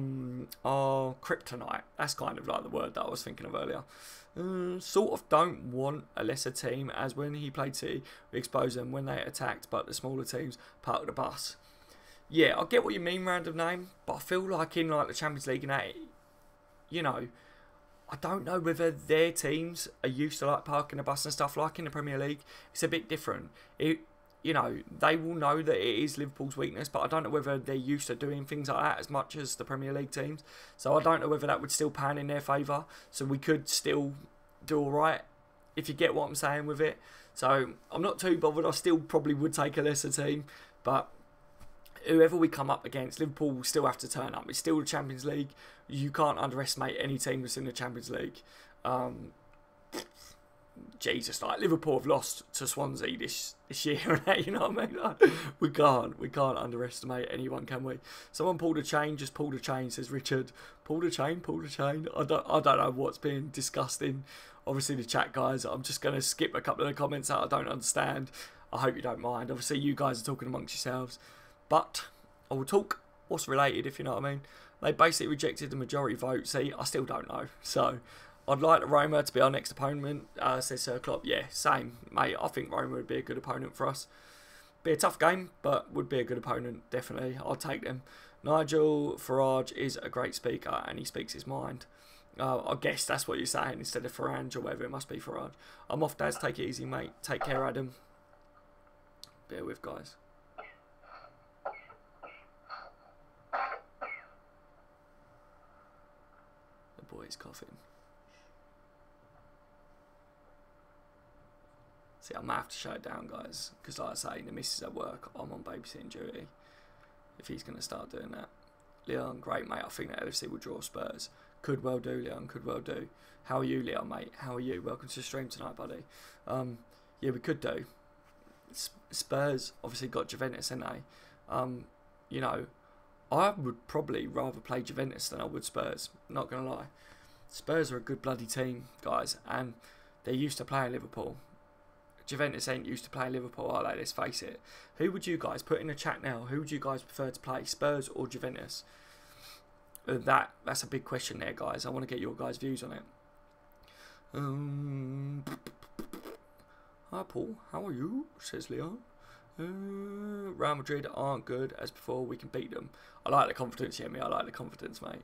A: kryptonite. That's kind of like the word that I was thinking of earlier. Sort of don't want a lesser team, as when he played City, we exposed them when they attacked, but the smaller teams parked the bus. Yeah, I get what you mean, random name, but I feel like in like the Champions League and that, you know, I don't know whether their teams are used to like parking the bus and stuff like in the Premier League. It's a bit different. You know, they will know that it is Liverpool's weakness, but I don't know whether they're used to doing things like that as much as the Premier League teams. So I don't know whether that would still pan in their favour. So we could still do alright, if you get what I'm saying with it. So I'm not too bothered. I still probably would take a lesser team, but whoever we come up against, Liverpool will still have to turn up. It's still the Champions League. You can't underestimate any team that's in the Champions League. Jesus, like Liverpool have lost to Swansea this year, you know what I mean? Like, we can't underestimate anyone, can we? Someone pulled a chain, just pulled a chain, says Richard. Pulled a chain. I don't know what's being discussed in, obviously, the chat, guys. I'm just going to skip a couple of the comments that I don't understand. I hope you don't mind. Obviously, you guys are talking amongst yourselves, but I will talk what's related, if you know what I mean. They basically rejected the majority vote. See, I still don't know. So I'd like Roma to be our next opponent, says Sir Klopp. Yeah, same, mate. I think Roma would be a good opponent for us. Be a tough game, but would be a good opponent, definitely. I'll take them. Nigel Farage is a great speaker, and he speaks his mind. I guess that's what you're saying, instead of Farage or whatever. It must be Farage. I'm off, Daz. Take it easy, mate. Take care, Adam. Bear with, guys. The boy's coughing. See, I might have to shut it down, guys, because like I say, the missus at work, I'm on babysitting duty. If he's going to start doing that. Leon, great, mate. I think that LFC will draw Spurs. Could well do, Leon. Could well do. How are you, Leon, mate? How are you? Welcome to the stream tonight, buddy. Yeah, we could do. Spurs obviously got Juventus, haven't they? You know, I would probably rather play Juventus than I would Spurs. Not going to lie. Spurs are a good bloody team, guys, and they're used to playing Liverpool. Juventus ain't used to playing Liverpool, are they? Let's face it. Who would you guys put in the chat now? Who would you guys prefer to play, Spurs or Juventus? That's a big question there, guys. I want to get your guys' views on it. Hi, Paul. How are you? Says Leon. Real Madrid aren't good as before. We can beat them. I like the confidence, Yemi. I like the confidence, mate.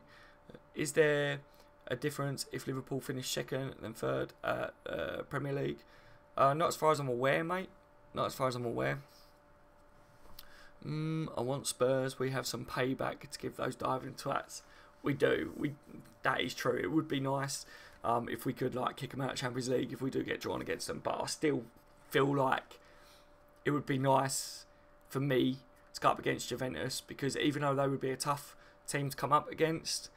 A: Is there a difference if Liverpool finish second and third at Premier League? Not as far as I'm aware, mate. Not as far as I'm aware. I want Spurs. We have some payback to give those diving twats. We do. That is true. It would be nice if we could like kick them out of Champions League if we do get drawn against them. But I still feel like it would be nice for me to go up against Juventus, because even though they would be a tough team to come up against,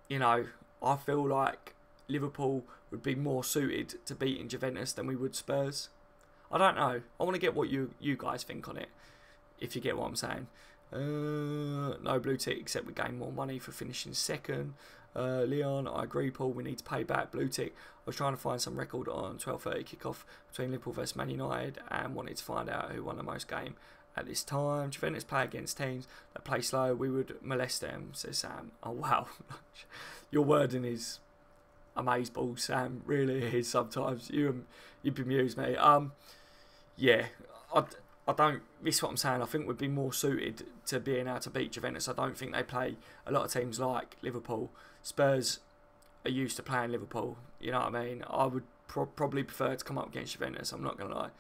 A: you know, I feel like Liverpool would be more suited to beating Juventus than we would Spurs. I don't know. I want to get what you guys think on it, if you get what I'm saying. No blue tick, except we gain more money for finishing second. Leon, I agree, Paul. We need to pay back. Blue tick. I was trying to find some record on 12:30 kickoff between Liverpool versus Man United and wanted to find out who won the most game at this time. Juventus play against teams that play slow. We would molest them, says Sam. Oh, wow. Your wording is amazeballs, Sam. Really is sometimes. You bemuse me. Yeah, I don't. This is what I'm saying. I think we'd be more suited to being able to beat Juventus. I don't think they play a lot of teams like Liverpool. Spurs are used to playing Liverpool. You know what I mean? I would probably prefer to come up against Juventus. I'm not going to lie.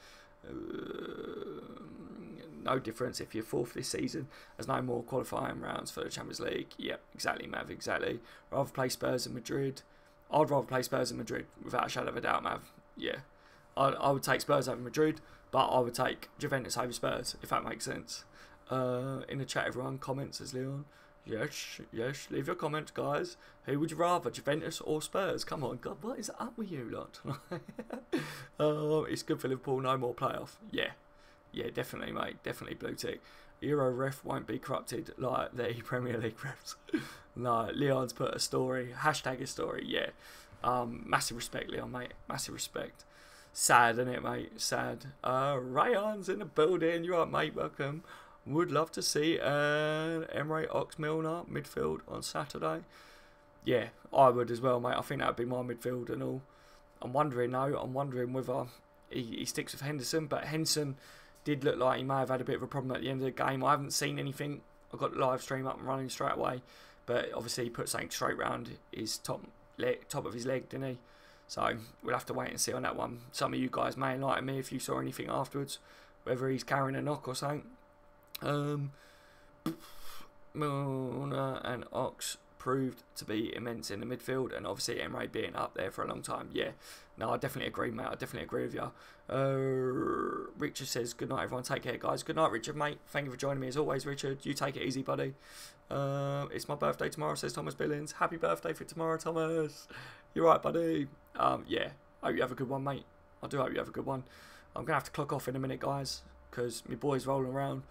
A: No difference if you're fourth this season. There's no more qualifying rounds for the Champions League. Yep, exactly, Mav. Exactly. Rather play Spurs and Madrid. I'd rather play Spurs and Madrid without a shadow of a doubt, Mav. Yeah, I would take Spurs over Madrid. But I would take Juventus over Spurs, if that makes sense. In the chat, everyone comments as Leon. Yes, leave your comment, guys. Who would you rather, Juventus or Spurs? Come on, God, what is up with you lot? It's good for Liverpool, no more playoff. Yeah, definitely, mate. Definitely blue tick. Euro ref won't be corrupted like the Premier League refs. No, Leon's put a story, hashtag a story, yeah. Massive respect, Leon, mate. Massive respect. Sad, isn't it, mate? Sad. Rayon's in the building. You're right, mate. Welcome. Would love to see an Emre Ox-Milner midfield on Saturday. Yeah, I would as well, mate. I think that would be my midfield and all. I'm wondering whether he sticks with Henderson, but Henderson did look like he may have had a bit of a problem at the end of the game. I haven't seen anything. I got the live stream up and running straight away, but obviously he put something straight round his top of his leg, didn't he? So we'll have to wait and see on that one. Some of you guys may enlighten me if you saw anything afterwards, whether he's carrying a knock or something. Milner and Ox proved to be immense in the midfield, and obviously Emre being up there for a long time. Yeah, no, I definitely agree, mate. I definitely agree with you. Richard says, good night, everyone. Take care, guys. Good night, Richard, mate. Thank you for joining me as always, Richard. You take it easy, buddy. It's my birthday tomorrow, says Thomas Billings. Happy birthday for tomorrow, Thomas. You're right, buddy. Yeah, hope you have a good one, mate. I do hope you have a good one. I'm going to have to clock off in a minute, guys, because my boy's rolling around,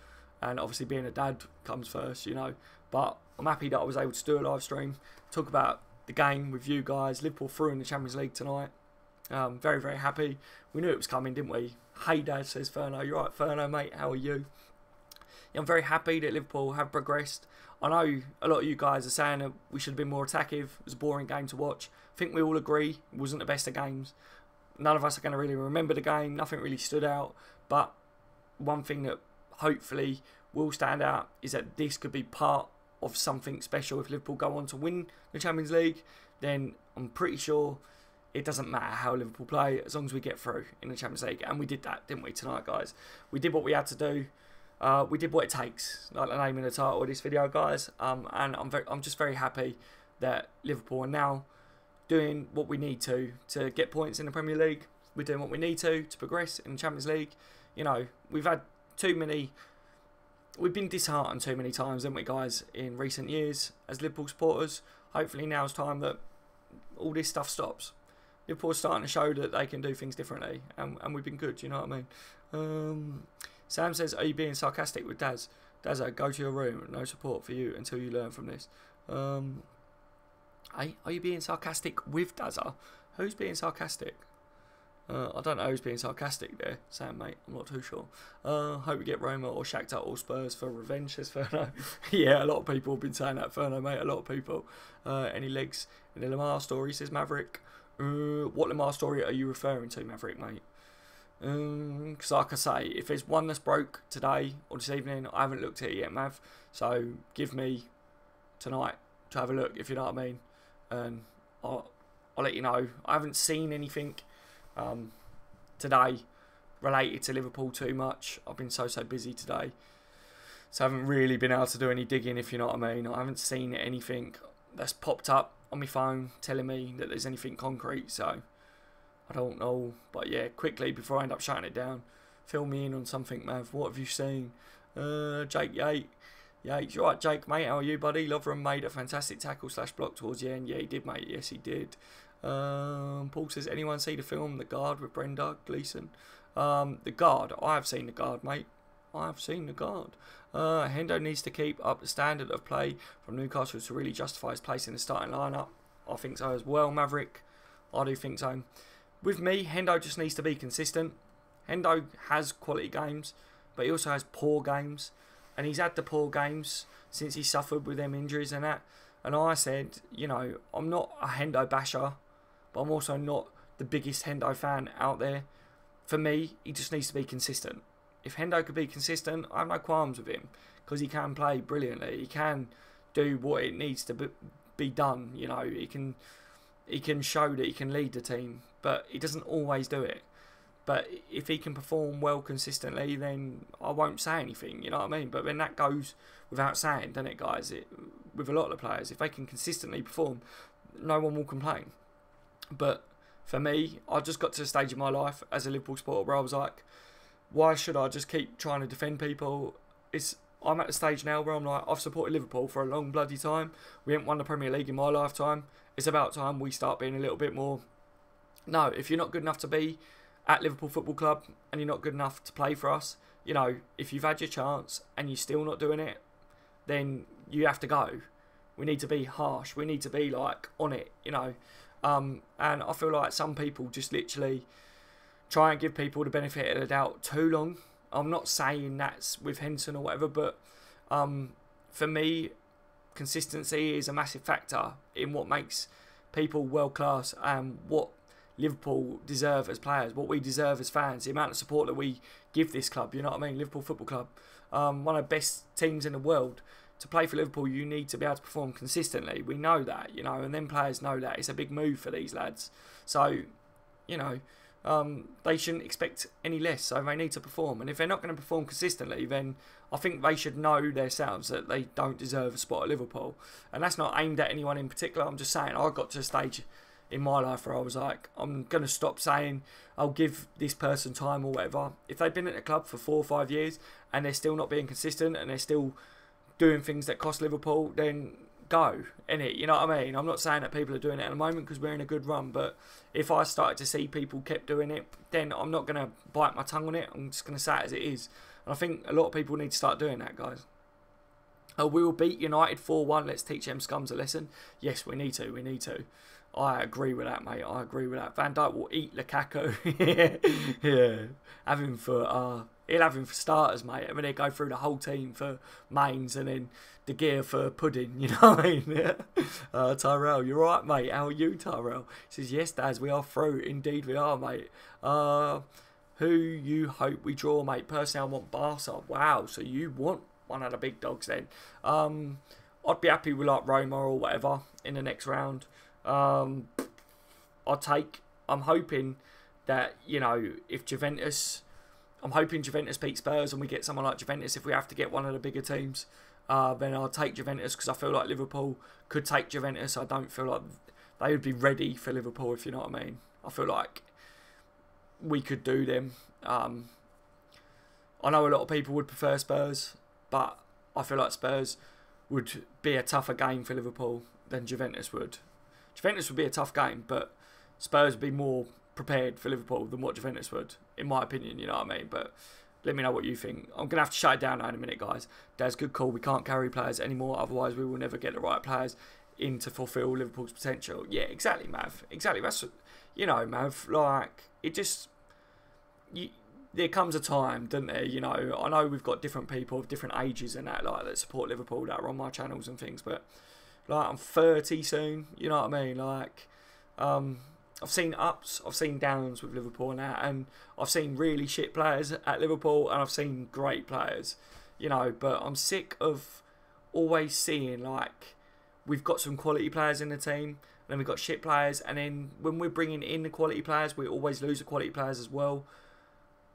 A: and obviously being a dad comes first, you know. But I'm happy that I was able to do a live stream, talk about the game with you guys. Liverpool through in the Champions League tonight. Very, very happy. We knew it was coming, didn't we? Hey, Dad, says Ferno. You're right, Ferno, mate. How are you? Yeah, I'm very happy that Liverpool have progressed. I know a lot of you guys are saying that we should have been more attackive. It was a boring game to watch. I think we all agree it wasn't the best of games. None of us are going to really remember the game. Nothing really stood out. But one thing that hopefully will stand out is that this could be part of something special. If Liverpool go on to win the Champions League, then I'm pretty sure it doesn't matter how Liverpool play as long as we get through in the Champions League. And we did that, didn't we, tonight, guys? We did what we had to do. We did what it takes, like the name of the title of this video, guys. And I'm just very happy that Liverpool are now doing what we need to get points in the Premier League. We're doing what we need to progress in the Champions League. You know, we've had we've been disheartened too many times, haven't we, guys, in recent years as Liverpool supporters. Hopefully now's time that all this stuff stops. Liverpool's starting to show that they can do things differently, and we've been good, you know what I mean? Sam says, are you being sarcastic with Daz? Dazza, go to your room. No support for you until you learn from this. Are you being sarcastic with Dazza? Who's being sarcastic? I don't know who's being sarcastic there, Sam, mate. I'm not too sure. Hope we get Roma or Shakhtar or Spurs for revenge, says Ferno. Yeah, a lot of people have been saying that, Ferno, mate. A lot of people. Any legs in the Lamar story, says Maverick. What Lamar story are you referring to, Maverick, mate? Because like I say, if there's one that's broke today or this evening, I haven't looked at it yet, Mav. So give me tonight to have a look, if you know what I mean. And I'll let you know. I haven't seen anything today related to Liverpool too much. I've been so busy today. So I haven't really been able to do any digging, if you know what I mean. I haven't seen anything that's popped up on my phone telling me that there's anything concrete. So I don't know. But yeah, quickly, before I end up shutting it down, fill me in on something, Mav. What have you seen? Jake Yates. Yates, you right, Jake, mate? How are you, buddy? Lovren made a fantastic tackle / block towards the end. Yeah, he did, mate. Yes, he did. Paul says, anyone see the film The Guard with Brenda Gleeson? The Guard. I have seen The Guard, mate. I have seen The Guard. Hendo needs to keep up the standard of play from Newcastle to really justify his place in the starting lineup. I think so as well, Maverick. I do think so. With me, Hendo just needs to be consistent. Hendo has quality games, but he also has poor games. And he's had the poor games since he suffered with them injuries and that. And I said, you know, I'm not a Hendo basher, but I'm also not the biggest Hendo fan out there. For me, he just needs to be consistent. If Hendo could be consistent, I have no qualms with him. Because he can play brilliantly. He can do what it needs to be done. You know, he can show that he can lead the team. But he doesn't always do it. But if he can perform well consistently, then I won't say anything, you know what I mean? But then that goes without saying, doesn't it, guys? With a lot of the players, if they can consistently perform, no one will complain. But for me, I just got to the stage in my life as a Liverpool supporter where I was like, why should I just keep trying to defend people? I'm at the stage now where I'm like, I've supported Liverpool for a long bloody time. We haven't won the Premier League in my lifetime. It's about time we start being a little bit more... No, if you're not good enough to be at Liverpool Football Club and you're not good enough to play for us, you know, if you've had your chance and you're still not doing it, then you have to go. We need to be harsh. We need to be like on it, you know. And I feel like some people just literally try and give people the benefit of the doubt too long. I'm not saying that's with Henson or whatever, but for me, consistency is a massive factor in what makes people world class and what Liverpool deserve as players, what we deserve as fans, the amount of support that we give this club, you know what I mean? Liverpool Football Club, one of the best teams in the world. To play for Liverpool, you need to be able to perform consistently. We know that, you know, and then players know that. It's a big move for these lads. So, you know, they shouldn't expect any less, so they need to perform. And if they're not going to perform consistently, then I think they should know themselves that they don't deserve a spot at Liverpool. And that's not aimed at anyone in particular. I'm just saying I got to a stage in my life where I was like, I'm going to stop saying I'll give this person time or whatever. If they've been at the club for 4 or 5 years and they're still not being consistent and they're still doing things that cost Liverpool, then go, innit? You know what I mean? I'm not saying that people are doing it at the moment because we're in a good run, but if I started to see people kept doing it, then I'm not going to bite my tongue on it. I'm just going to say it as it is. And I think a lot of people need to start doing that, guys. We will beat United 4-1. Let's teach them scums a lesson. Yes, we need to. We need to. I agree with that, mate. I agree with that. Van Dijk will eat Lukaku. Yeah. Have him for... he'll have him for starters, mate. I mean, he'll go through the whole team for mains and then De Gea for pudding. You know what I mean? Yeah. Tyrell, you're right, mate. How are you, Tyrell? He says, yes, Daz, we are through. Indeed, we are, mate. Who you hope we draw, mate? Personally, I want Barca. Wow, so you want one of the big dogs then. I'd be happy with like Roma or whatever in the next round. I'm hoping that, you know, if Juventus... I'm hoping Juventus beat Spurs and we get someone like Juventus. If we have to get one of the bigger teams, then I'll take Juventus because I feel like Liverpool could take Juventus. I don't feel like they would be ready for Liverpool, if you know what I mean. I feel like we could do them. I know a lot of people would prefer Spurs, but I feel like Spurs would be a tougher game for Liverpool than Juventus would. Juventus would be a tough game, but Spurs would be more prepared for Liverpool than what Juventus would, in my opinion, you know what I mean? But let me know what you think. I'm going to have to shut it down now in a minute, guys. That's good call. We can't carry players anymore, otherwise we will never get the right players in to fulfil Liverpool's potential. Yeah, exactly, Mav. Exactly. That's, you know, Mav, like, it just... there comes a time, doesn't there? You know, I know we've got different people of different ages and that, like, that support Liverpool that are on my channels and things, but, like, I'm 30 soon, you know what I mean? Like, I've seen ups, I've seen downs with Liverpool now, and I've seen really shit players at Liverpool, and I've seen great players, you know. But I'm sick of always seeing like we've got some quality players in the team, and then we've got shit players, and then when we're bringing in the quality players, we always lose the quality players as well.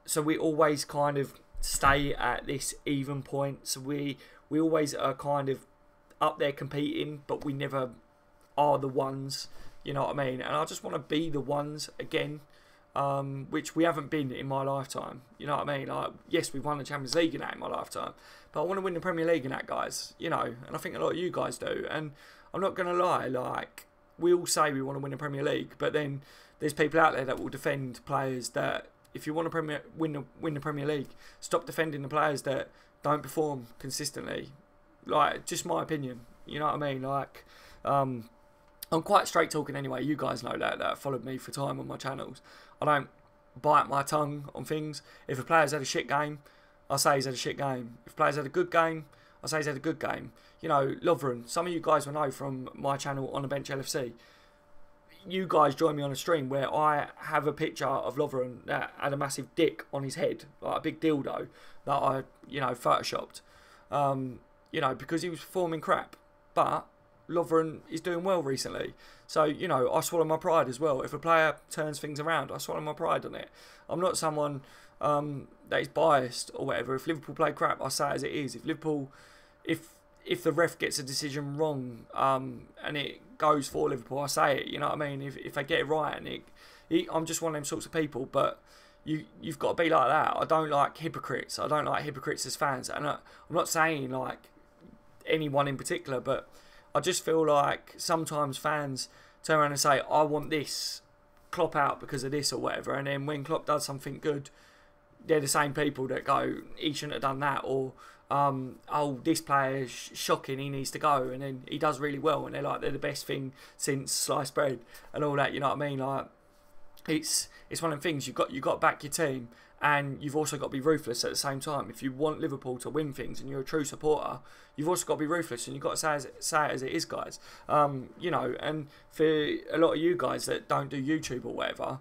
A: So we always kind of stay at this even point. So we always are kind of up there competing, but we never are the ones, you know what I mean? And I just want to be the ones again, which we haven't been in my lifetime, you know what I mean? Like, yes, we've won the Champions League in that in my lifetime, but I want to win the Premier League in that, guys, you know, and I think a lot of you guys do. And I'm not going to lie, like, we all say we want to win the Premier League, but then there's people out there that will defend players that, if you want to win the Premier League, stop defending the players that don't perform consistently. Like, just my opinion, you know what I mean? Like, I'm quite straight talking anyway. You guys know that followed me for time on my channels. I don't bite my tongue on things. If a player's had a shit game, I say he's had a shit game. If a player's had a good game, I say he's had a good game. You know, Lovren, some of you guys will know from my channel On the Bench LFC. You guys join me on a stream where I have a picture of Lovren that had a massive dick on his head, like a big dildo that I, you know, photoshopped. You know, because he was performing crap. But Lovren is doing well recently. So, you know, I swallow my pride as well. If a player turns things around, I swallow my pride on it. I'm not someone that is biased or whatever. If Liverpool play crap, I say it as it is. If Liverpool, if the ref gets a decision wrong and it goes for Liverpool, I say it. You know what I mean? If they get it right, and I'm just one of them sorts of people. But you've got to be like that. I don't like hypocrites. I don't like hypocrites as fans. And I'm not saying like anyone in particular, but I just feel like sometimes fans turn around and say, I want this Klopp out because of this or whatever, and then when Klopp does something good, they're the same people that go, he shouldn't have done that, or oh, this player is shocking, he needs to go, and then he does really well, and they're the best thing since sliced bread and all that, you know what I mean? Like, it's one of the things, you've got to back your team, and you've also got to be ruthless at the same time. If you want Liverpool to win things and you're a true supporter, you've also got to be ruthless, and you've got to say it as it is, guys. You know, and for a lot of you guys that don't do YouTube or whatever,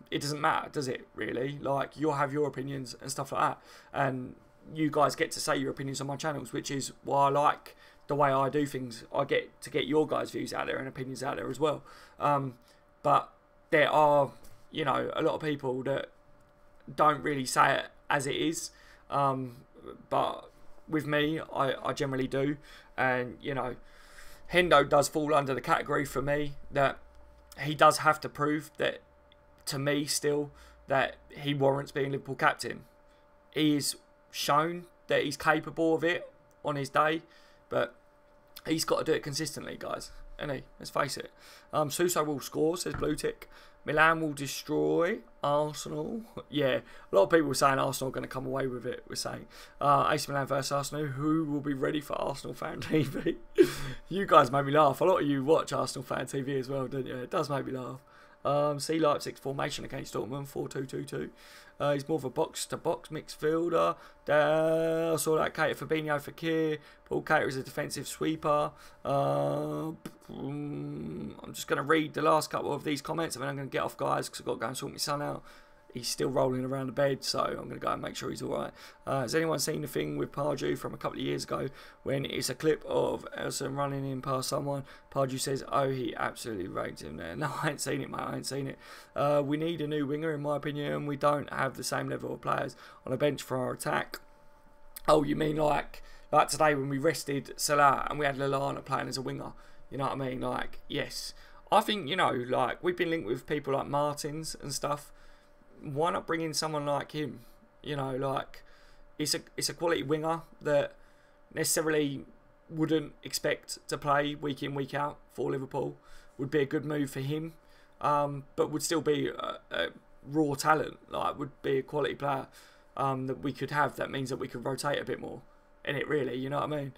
A: it doesn't matter, does it, really? Like, you'll have your opinions and stuff like that, and you guys get to say your opinions on my channels, which is why I like the way I do things. I get to get your guys' views out there and opinions out there as well. But there are, you know, a lot of people that don't really say it as it is, but with me, I generally do. And, you know, Hendo does fall under the category for me that he does have to prove that, to me still, that he warrants being Liverpool captain. He is shown that he's capable of it on his day, but he's got to do it consistently, guys. And let's face it. Suso will score, says Blue Tick. Milan will destroy Arsenal. Yeah, a lot of people were saying Arsenal are going to come away with it. We're saying AC Milan versus Arsenal. Who will be ready for Arsenal Fan TV? You guys made me laugh. A lot of you watch Arsenal Fan TV as well, don't you? It does make me laugh. See Leipzig's formation against Dortmund, 4-2-2-2. He's more of a box-to-box midfielder. I saw that Cater Fabinho for Fekir. Paul Cater is a defensive sweeper. I'm just going to read the last couple of these comments, and then I'm going to get off, guys, because I've got to go and sort my son out. He's still rolling around the bed, so I'm going to go and make sure he's alright. Has anyone seen the thing with Pardew from a couple of years ago when it's a clip of Elson running in past someone? Pardew says, oh, he absolutely raked him there. No, I ain't seen it, mate. I ain't seen it. We need a new winger, in my opinion. We don't have the same level of players on the bench for our attack. Oh, you mean like today when we rested Salah and we had Lallana playing as a winger? You know what I mean? Like, yes. I think, you know, like, we've been linked with people like Martins and stuff. Why not bring in someone like him? You know, like, it's a quality winger that necessarily wouldn't expect to play week in, week out for Liverpool. Would be a good move for him, but would still be a raw talent. Like, would be a quality player that we could have. That means that we could rotate a bit more in it, really, you know what I mean?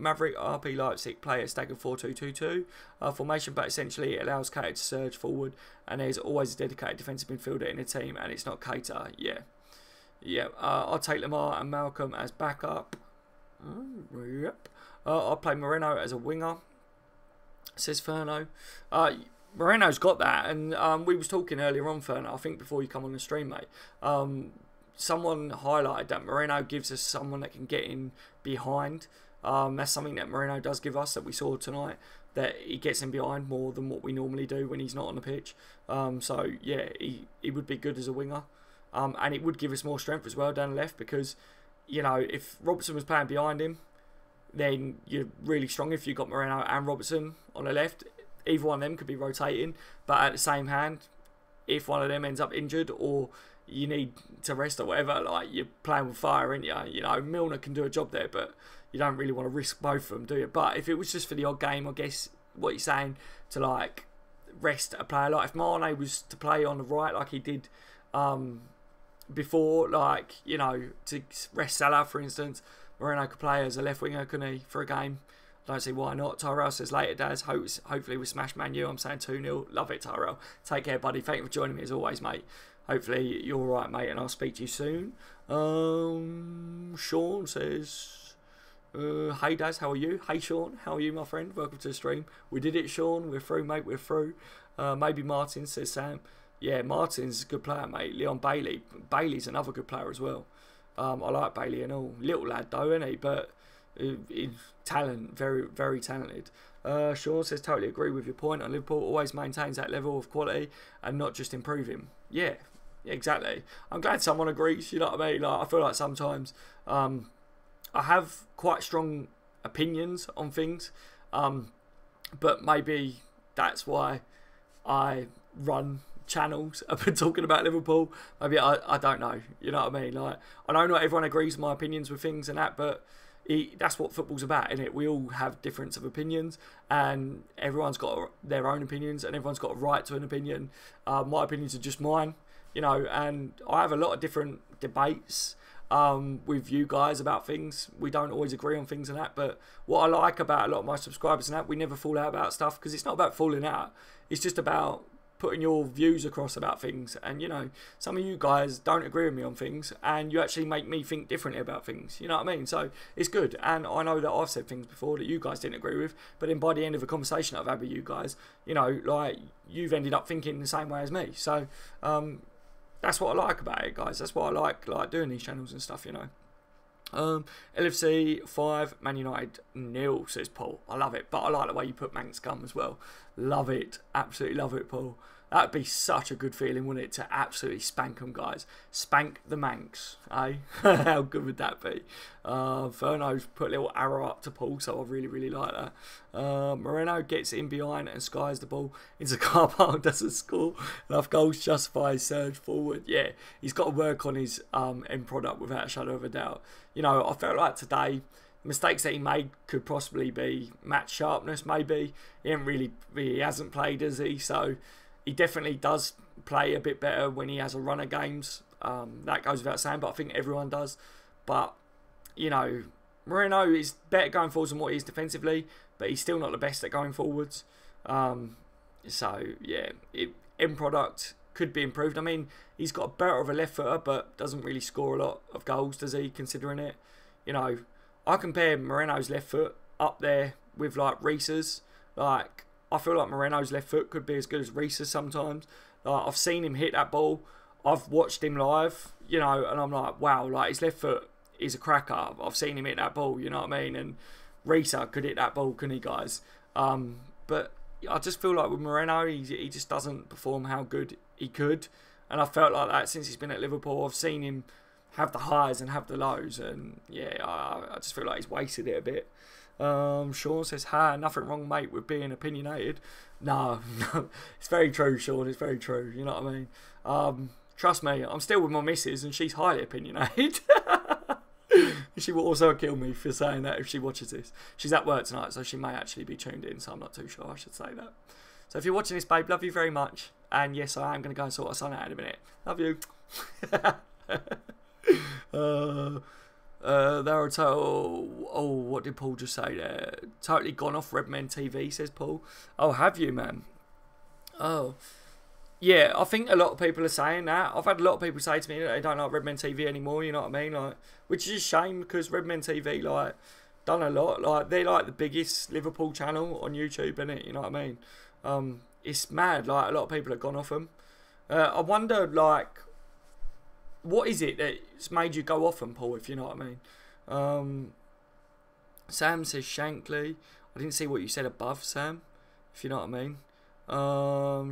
A: Maverick RP Leipzig play a staggered 4-2-2-2 formation, but essentially it allows Cater to surge forward, and there's always a dedicated defensive midfielder in the team, and it's not Cater. Yeah. I'll take Lamar and Malcolm as backup. Yep. I'll play Moreno as a winger, says Ferno. Moreno's got that, and we was talking earlier on, Ferner, I think before you come on the stream, mate. Someone highlighted that Moreno gives us someone that can get in behind. That's something that Moreno does give us, that we saw tonight, that he gets in behind more than what we normally do when he's not on the pitch. So yeah, he would be good as a winger, and it would give us more strength as well down the left, because, you know, if Robertson was playing behind him, then you're really strong if you've got Moreno and Robertson on the left. Either one of them could be rotating, but at the same hand, if one of them ends up injured or you need to rest or whatever, like, you're playing with fire, aren't you? You know, Milner can do a job there, but you don't really want to risk both of them, do you? But if it was just for the odd game, I guess what you're saying, to like rest a player, like if Mane was to play on the right like he did before, like, you know, to rest Salah, for instance, Moreno could play as a left winger, couldn't he, for a game? I don't see why not. Tyrell says later, Daz. Hopefully we smash Man U. I'm saying 2-0. Love it, Tyrell. Take care, buddy. Thank you for joining me as always, mate. Hopefully you're all right, mate, and I'll speak to you soon. Sean says, hey, Daz, how are you? Hey, Sean, how are you, my friend? Welcome to the stream. We did it, Sean. We're through, mate. We're through. Maybe Martin, says Sam. Yeah, Martin's a good player, mate. Leon Bailey. Bailey's another good player as well. I like Bailey and all. Little lad, though, isn't he? But he's talent, very, very talented. Sean says, totally agree with your point on Liverpool. Always maintains that level of quality and not just improving. Yeah, exactly. I'm glad someone agrees, you know what I mean? Like, I feel like sometimes I have quite strong opinions on things, but maybe that's why I run channels. I've been talking about Liverpool. Maybe I don't know, you know what I mean? Like, I know not everyone agrees with my opinions with things and that, but that's what football's about, isn't it? We all have difference of opinions, and everyone's got their own opinions, and everyone's got a right to an opinion. My opinions are just mine, you know, and I have a lot of different debates with you guys about things. We don't always agree on things and that, but what I like about a lot of my subscribers and that, we never fall out about stuff, because it's not about falling out. It's just about putting your views across about things. And, you know, some of you guys don't agree with me on things, and you actually make me think differently about things, you know what I mean? So it's good. And I know that I've said things before that you guys didn't agree with, but then by the end of a conversation I've had with you guys, you know, like, you've ended up thinking the same way as me. So that's what I like about it, guys. That's what I like doing these channels and stuff, you know. LFC 5, Man United 0, says Paul. I love it, but I like the way you put Manx Gum as well. Love it, absolutely love it, Paul. That'd be such a good feeling, wouldn't it, to absolutely spank them, guys. Spank the Manx, eh? How good would that be? Furno's put a little arrow up to Paul, so I really, really like that. Moreno gets in behind and skies the ball into car park, doesn't score enough goals, justifies surge forward. Yeah, he's got to work on his end product without a shadow of a doubt. You know, I felt like today, mistakes that he made could possibly be match sharpness, maybe. He hasn't played, has he? So he definitely does play a bit better when he has a run of games. That goes without saying, but I think everyone does. But, you know, Moreno is better going forwards than what he is defensively, but he's still not the best at going forwards. So, yeah, end product could be improved. I mean, he's got a better of a left footer, but doesn't really score a lot of goals, does he, considering it? You know, I compare Moreno's left foot up there with, like, Reese's. Like, I feel like Moreno's left foot could be as good as Reese's sometimes. Like, I've seen him hit that ball. I've watched him live, you know, and I'm like, wow, like, his left foot is a cracker. I've seen him hit that ball, you know what I mean? And Reese could hit that ball, couldn't he, guys? But I just feel like with Moreno, he just doesn't perform how good he could. And I felt like that since he's been at Liverpool. I've seen him have the highs and have the lows. And, yeah, I just feel like he's wasted it a bit. Sean says, nothing wrong, mate, with being opinionated. No, it's very true, Sean. It's very true. You know what I mean? Trust me, I'm still with my missus, and she's highly opinionated. She will also kill me for saying that if she watches this. She's at work tonight, so she may actually be tuned in, so I'm not too sure I should say that. So if you're watching this, babe, love you very much. And yes, I am going to go and sort our son out in a minute. Love you. They're a total... Oh, what did Paul just say there? Totally gone off Redmen TV, says Paul. Oh, have you, man? Oh. Yeah, I think a lot of people are saying that. I've had a lot of people say to me that they don't like Redmen TV anymore, you know what I mean? Like, which is a shame, because Redmen TV, like, done a lot. Like, they're like the biggest Liverpool channel on YouTube, innit? You know what I mean? It's mad. Like, a lot of people have gone off them. I wonder, like, what is it that's made you go off them, Paul? If you know what I mean. Sam says Shankly. I didn't see what you said above, Sam. If you know what I mean.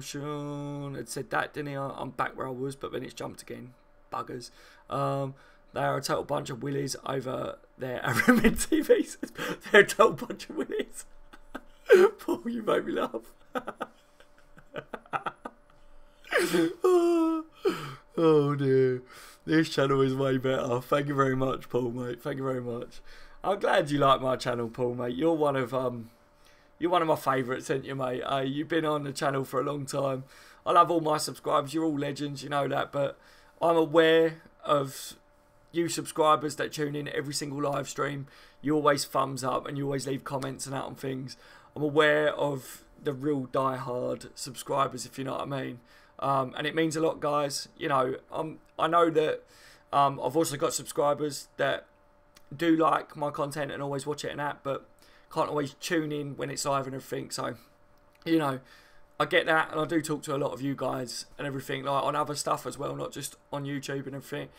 A: Sean had said that, didn't he? I'm back where I was, but then it's jumped again. Buggers. They are a total bunch of willies over their Aramin TVs. They're a total bunch of willies. Paul, you made me laugh. Oh dear. This channel is way better. Thank you very much, Paul, mate. Thank you very much. I'm glad you like my channel, Paul, mate. You're one of my favourites, ain't you, mate? You've been on the channel for a long time. I love all my subscribers. You're all legends, you know that. But I'm aware of you subscribers that tune in every single live stream. You always thumbs up and you always leave comments and that on things. I'm aware of the real die-hard subscribers, if you know what I mean. And it means a lot, guys. You know, I know that I've also got subscribers that do like my content and always watch it and that, but can't always tune in when it's live and everything. So, you know, I get that, and I do talk to a lot of you guys and everything, like on other stuff as well, not just on YouTube and everything.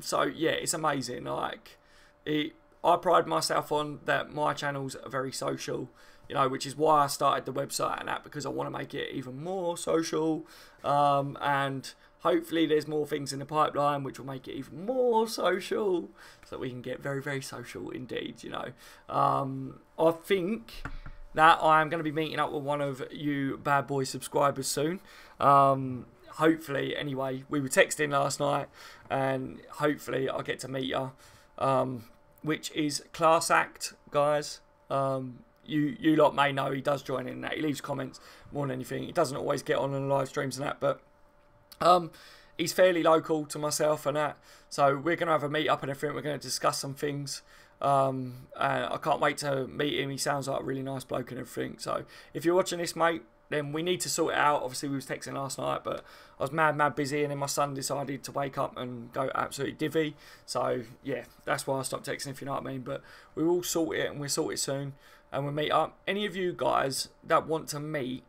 A: So yeah, it's amazing. Like, I pride myself on that my channels are very social, you know, which is why I started the website and that, because I want to make it even more social. And hopefully there's more things in the pipeline which will make it even more social, so that we can get very, very social indeed, you know. I think that I'm going to be meeting up with one of you bad boy subscribers soon. Hopefully, anyway. We were texting last night, and hopefully I'll get to meet her. Which is Class Act, guys. You lot may know he does join in that. He leaves comments more than anything. He doesn't always get on the live streams and that, but he's fairly local to myself and that. So we're going to have a meet up and everything. We're going to discuss some things. And I can't wait to meet him. He sounds like a really nice bloke and everything. So if you're watching this, mate, then we need to sort it out. Obviously, we was texting last night, but I was mad busy, and then my son decided to wake up and go absolutely divvy. So yeah, that's why I stopped texting, if you know what I mean. But we will sort it, and we'll sort it soon, and we'll meet up. Any of you guys that want to meet,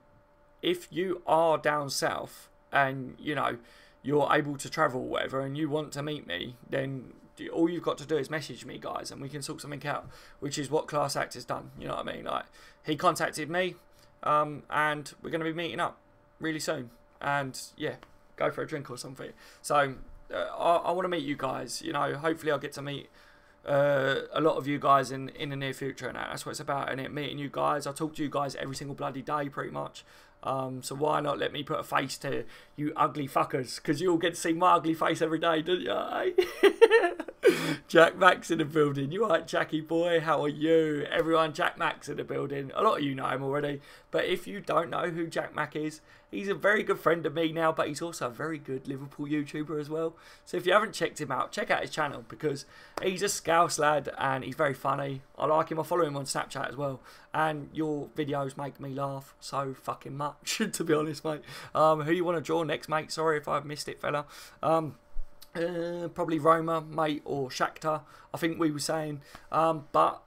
A: if you are down south and you know you're able to travel or whatever, and you want to meet me, then all you've got to do is message me, guys, and we can sort something out, which is what Class Act has done. You know what I mean? Like, he contacted me, and we're going to be meeting up really soon, and yeah, go for a drink or something. So I want to meet you guys. You know, hopefully I'll get to meet a lot of you guys in the near future, and that's what it's about, and meeting you guys. I talk to you guys every single bloody day, pretty much. So why not let me put a face to you ugly fuckers? Because you all get to see my ugly face every day, don't you? Eh? Jack Max in the building. You alright, Jackie boy? How are you? Everyone, Jack Max in the building. A lot of you know him already. But if you don't know who Jack Mack is, he's a very good friend of me now, but he's also a very good Liverpool YouTuber as well. So if you haven't checked him out, check out his channel, because he's a Scouse lad and he's very funny. I like him. I follow him on Snapchat as well. And your videos make me laugh so fucking much, to be honest, mate. Who you want to draw next, mate? Sorry if I've missed it, fella. Probably Roma, mate, or Shakhtar, I think we were saying. But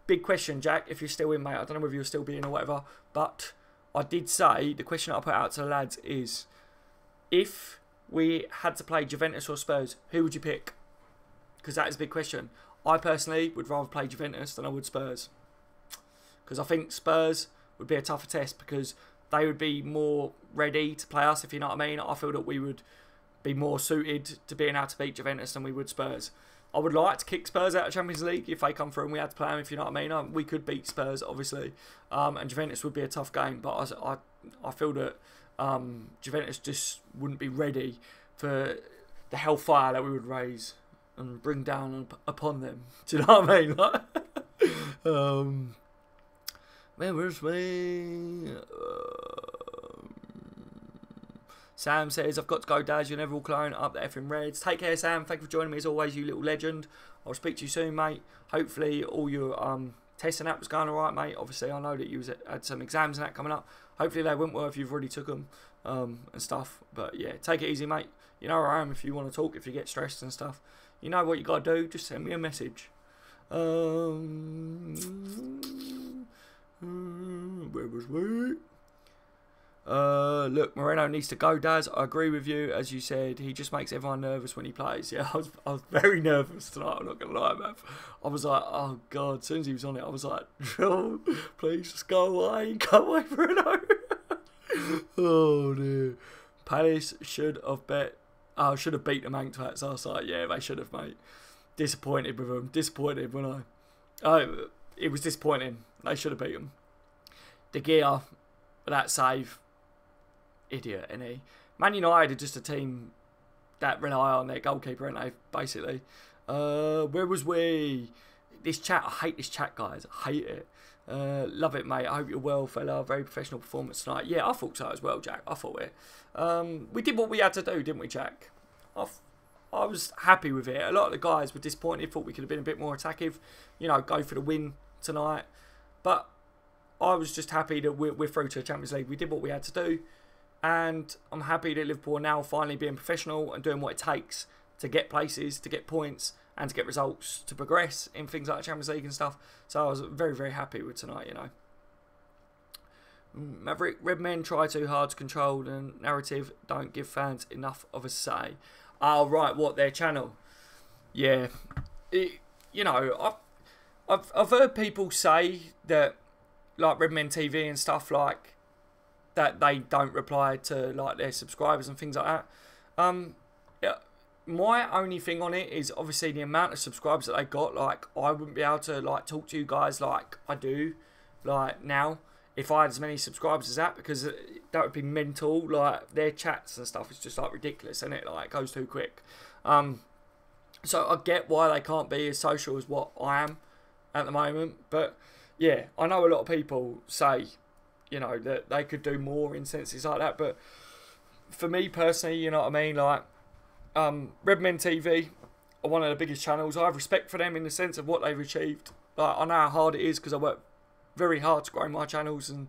A: big question, Jack, if you're still in, mate. I don't know whether you're still being or whatever, but I did say, the question I put out to the lads is, if we had to play Juventus or Spurs, who would you pick? Because that is a big question. I personally would rather play Juventus than I would Spurs, because I think Spurs would be a tougher test, because they would be more ready to play us, if you know what I mean. I feel that we would be more suited to being able to beat Juventus than we would Spurs. I would like to kick Spurs out of Champions League if they come through and we had to play them, if you know what I mean. We could beat Spurs, obviously, and Juventus would be a tough game, but I feel that Juventus just wouldn't be ready for the hellfire that we would raise and bring down upon them. Do you know what I mean? Like, man, where's me? Sam says, I've got to go, Daz. You're never all clone up the effing Reds. Take care, Sam. Thank you for joining me as always, you little legend. I'll speak to you soon, mate. Hopefully all your tests and that was going alright, mate. Obviously, I know that you had some exams and that coming up. Hopefully they went well if you've already took them and stuff. But yeah, take it easy, mate. You know where I am if you want to talk, if you get stressed and stuff. You know what you got to do. Just send me a message. Where was we? Look, Moreno needs to go, Daz. I agree with you. As you said, he just makes everyone nervous when he plays. Yeah, I was very nervous tonight. I'm not going to lie, man. I was like, oh, God. As soon as he was on it, I was like, oh, please just go away. Go away, Moreno. Oh, dear. Palace should have beat the Manx. I was like, yeah, they should have, mate. Disappointed with them. Disappointed when I... Oh, it was disappointing. They should have beat them. De Gea, that save... Idiot, isn't he? Man United are just a team that rely on their goalkeeper, aren't they, basically? Where was we? This chat, I hate this chat, guys. I hate it. Love it, mate. I hope you're well, fella. Very professional performance tonight. Yeah, I thought so as well, Jack. I thought it. We did what we had to do, didn't we, Jack? I was happy with it. A lot of the guys were disappointed. Thought we could have been a bit more attackive. You know, go for the win tonight. But I was just happy that we're through to the Champions League. We did what we had to do. And I'm happy that Liverpool are now finally being professional and doing what it takes to get places, to get points, and to get results, to progress in things like the Champions League and stuff. So I was very, very happy with tonight, you know. Maverick, red men try too hard to control the narrative, don't give fans enough of a say. Oh, right, what, their channel? Yeah. You know, I've heard people say that, like Red Men TV and stuff, like, that they don't reply to like their subscribers and things like that. Yeah, my only thing on it is obviously the amount of subscribers that they got. Like, I wouldn't be able to like talk to you guys like I do like now if I had as many subscribers as that, because that would be mental. Like, their chats and stuff is just like ridiculous, isn't it? Like, it goes too quick. So I get why they can't be as social as what I am at the moment, but yeah, I know a lot of people say, you know, that they could do more in senses like that. But for me personally, you know what I mean? Like, Red Men TV are one of the biggest channels. I have respect for them in the sense of what they've achieved. Like, I know how hard it is because I work very hard to grow my channels, and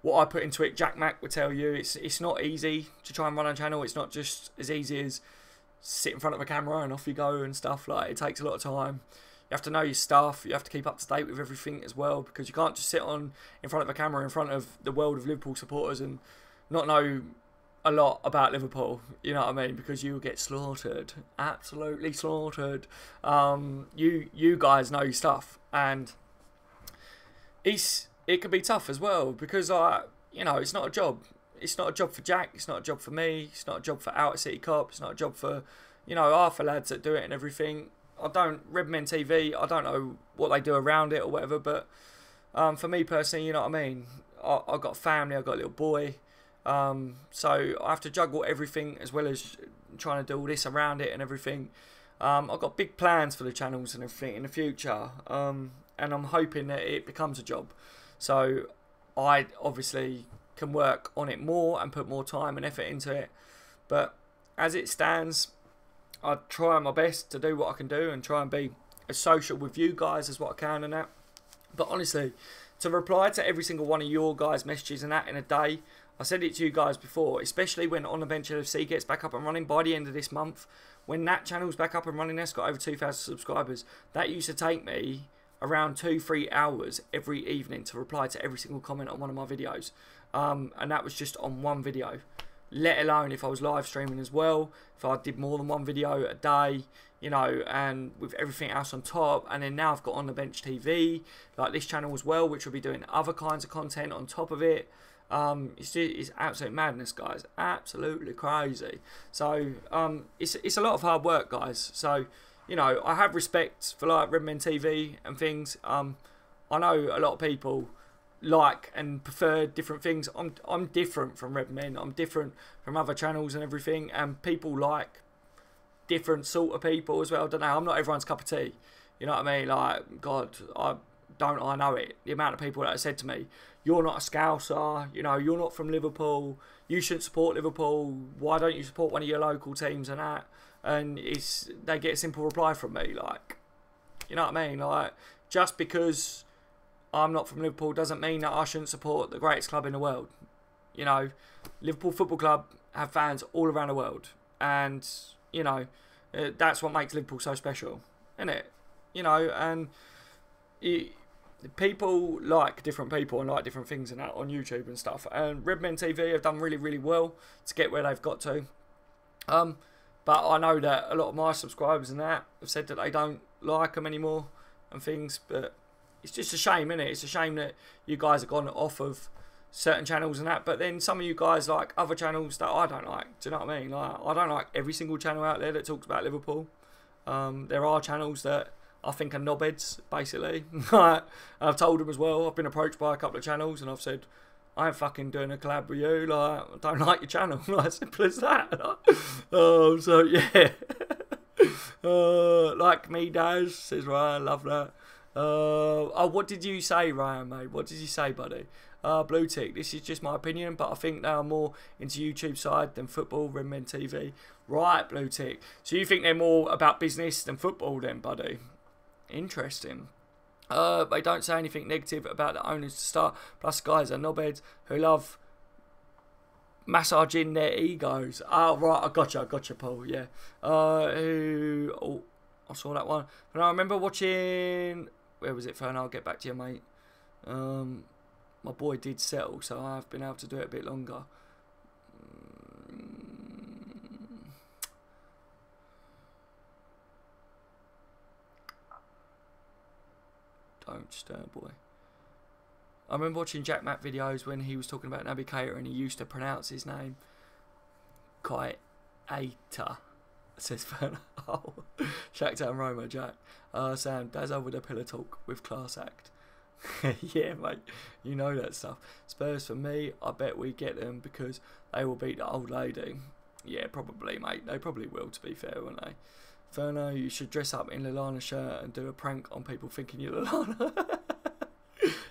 A: what I put into it, Jack Mack would tell you, it's not easy to try and run a channel. It's not just as easy as sit in front of a camera and off you go and stuff. Like, it takes a lot of time. You have to know your stuff. You have to keep up to date with everything as well, because you can't just sit in front of a camera in front of the world of Liverpool supporters and not know a lot about Liverpool. You know what I mean? Because you will get slaughtered, absolutely slaughtered. You guys know your stuff, and it can be tough as well, because you know, it's not a job. It's not a job for Jack. It's not a job for me. It's not a job for Out City Cop. It's not a job for, you know, half the lads that do it and everything. Red Men TV, I don't know what they do around it or whatever, but for me personally, you know what I mean? I've got a family, I've got a little boy, so I have to juggle everything as well as trying to do all this around it and everything. I've got big plans for the channels and everything in the future, and I'm hoping that it becomes a job. So I obviously can work on it more and put more time and effort into it, but as it stands, I try my best to do what I can do and try and be as social with you guys as what I can and that. But honestly, to reply to every single one of your guys' messages and that in a day, I said it to you guys before, especially when On The Bench LFC gets back up and running by the end of this month, when that channel's back up and running, that's got over 2,000 subscribers. That used to take me around 2-3 hours every evening to reply to every single comment on one of my videos. And that was just on one video. Let alone if I was live streaming as well, if I did more than one video a day, you know, and with everything else on top. And then now I've got On The Bench TV, like this channel as well, which will be doing other kinds of content on top of it. It's absolute madness, guys, absolutely crazy. So it's a lot of hard work, guys. So, you know, I have respect for like Red Men TV and things. I know a lot of people like and prefer different things. I'm different from Red Men. I'm different from other channels and everything, and people like different sort of people as well. I don't know, I'm not everyone's cup of tea, you know what I mean? Like, God, I know it, the amount of people that have said to me, you're not a Scouser, you know, you're not from Liverpool, you shouldn't support Liverpool, why don't you support one of your local teams and that? And they get a simple reply from me, like, you know what I mean? Like, just because I'm not from Liverpool doesn't mean that I shouldn't support the greatest club in the world. You know, Liverpool Football Club have fans all around the world, and you know, that's what makes Liverpool so special, isn't it? You know, and people like different people and like different things and that on YouTube and stuff. And Redmen TV have done really, really well to get where they've got to. But I know that a lot of my subscribers and that have said that they don't like them anymore and things. But it's just a shame, isn't it? It's a shame that you guys have gone off of certain channels and that. But then some of you guys like other channels that I don't like. Do you know what I mean? Like, I don't like every single channel out there that talks about Liverpool. There are channels that I think are knobheads, basically. I've told them as well. I've been approached by a couple of channels and I've said, I ain't fucking doing a collab with you. Like, I don't like your channel. Like, simple as that. So yeah. Like me, Daz, says Ryan. Love that. Oh, what did you say, Ryan, mate? What did you say, buddy? Blue tick. This is just my opinion, but I think they are more into YouTube side than football. Redmen TV. Right, blue tick. So you think they're more about business than football, then, buddy? Interesting. They don't say anything negative about the owners to start. Plus, guys are knobheads who love massaging their egos. Oh, right, I gotcha, Paul. Yeah. Oh, I saw that one. But I remember watching. Where was it, Fern? I'll get back to you, mate. My boy did settle, so I've been able to do it a bit longer. Don't stir, boy. I remember watching Jack Matt videos when he was talking about Naby Keita and he used to pronounce his name Keita, says Fern. Oh, Shakhtar and Roma, Jack. Sam, Dazza with a pillar talk with class act. Yeah, mate, you know that stuff. Spurs for me, I bet we get them because they will beat the old lady. Yeah, probably, mate. They probably will, to be fair, won't they? Ferno, you should dress up in Lallana's shirt and do a prank on people thinking you're Lallana.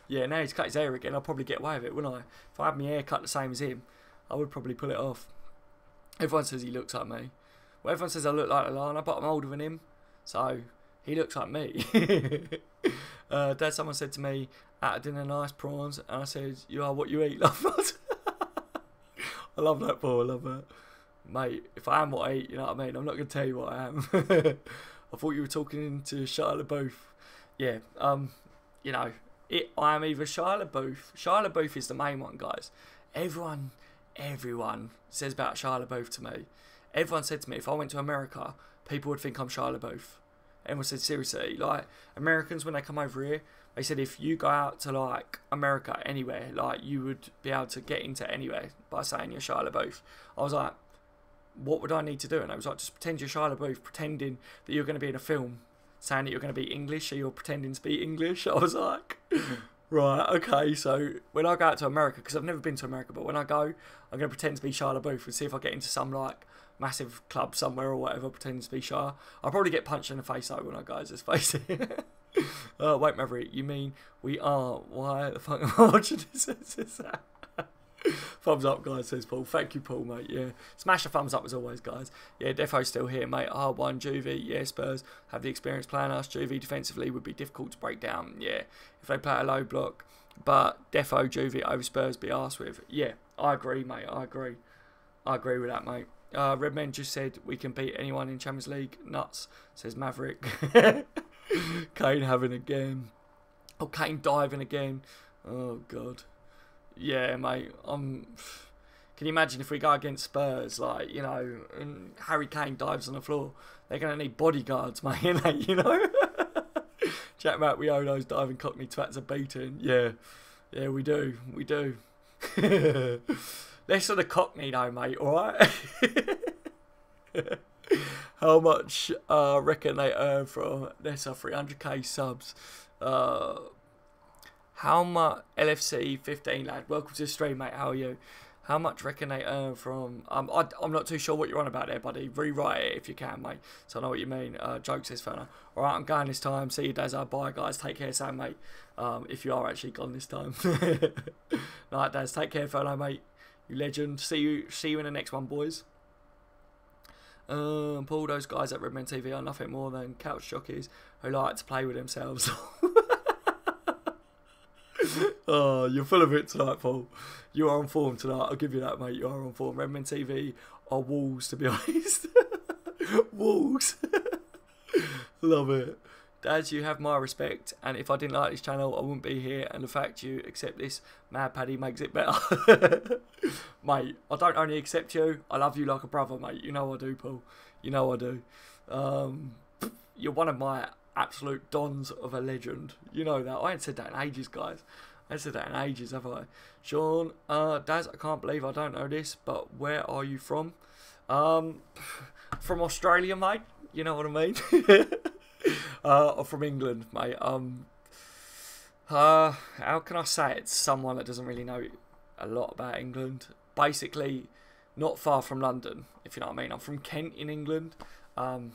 A: Yeah, now he's cut his hair again, I'll probably get away with it, wouldn't I? If I had my hair cut the same as him, I would probably pull it off. Everyone says he looks like me. Well, everyone says I look like Lallana, but I'm older than him, so he looks like me. Dad, someone said to me at a dinner, nice prawns, and I said, you are what you eat, love. I love that, Paul, I love that. Mate, if I am what I eat, you know what I mean? I'm not going to tell you what I am. I thought you were talking to Shia LaBeouf. Yeah, you know, I am either Shia LaBeouf. Shia LaBeouf is the main one, guys. Everyone says about Shia LaBeouf to me. Everyone said to me, if I went to America, people would think I'm Shia LaBeouf. Everyone said, seriously, like, Americans, when they come over here, they said if you go out to, like, America, anywhere, like, you would be able to get into anywhere by saying you're Shia LaBeouf. I was like, what would I need to do? And I was like, just pretend you're Shia LaBeouf, pretending that you're going to be in a film, saying that you're going to be English, so you're pretending to be English. I was like, right, okay. So when I go out to America, because I've never been to America, but when I go, I'm going to pretend to be Shia LaBeouf and see if I get into some, like, massive club somewhere or whatever, pretending to be Shia. I'll probably get punched in the face, though, when I go, just face it. Wait, Maverick, you mean we are? Why the fuck am I watching this? Thumbs up, guys, says Paul. Thank you, Paul, mate. Yeah, smash a thumbs up as always, guys. Yeah, Defo's still here, mate. R1, Juvie. Yeah, Spurs have the experience playing us. Juvie defensively would be difficult to break down. Yeah, if they play a low block. But Defo, Juvie over Spurs be arsed with. Yeah, I agree, mate. I agree with that, mate. Redmen just said we can beat anyone in Champions League. Nuts, says Maverick. Kane having again. Oh, Kane diving again. Oh, God. Yeah, mate. Can you imagine if we go against Spurs, like, you know, and Harry Kane dives on the floor? They're going to need bodyguards, mate, you know? Jack Matt, we owe those diving Cockney twats a beating. Yeah, we do. Less of the Cockney, though, mate, alright? How much reckon they earn from Nessa 300k subs? How much LFC 15 lad? Welcome to the stream, mate. How are you? How much reckon they earn from? I'm not too sure what you're on about there, buddy. Rewrite it if you can, mate. So I know what you mean. Joke says Ferner. All right, I'm going this time. See you, Dazza. Bye, guys. Take care, Sam, mate. If you are actually gone this time. Right, Daz. Take care, Ferner, mate. You legend. See you in the next one, boys. Paul, those guys at Redmen TV are nothing more than couch jockeys who like to play with themselves. Oh, you're full of it tonight, Paul. You are on form tonight. I'll give you that, mate. You are on form. Redmen TV are wolves, to be honest. Wolves. Love it. Daz, you have my respect, and if I didn't like this channel, I wouldn't be here, and the fact you accept this Mad Paddy makes it better. Mate, I don't only accept you, I love you like a brother, mate. You know I do, Paul. You know I do. You're one of my absolute dons of a legend. You know that. I ain't said that in ages, guys. I ain't said that in ages, have I? Sean, Daz, I can't believe I don't know this, but where are you from? From Australia, mate. You know what I mean? Or from England, mate. How can I say it? Someone that doesn't really know a lot about England. Basically, not far from London, if you know what I mean. I'm from Kent in England, on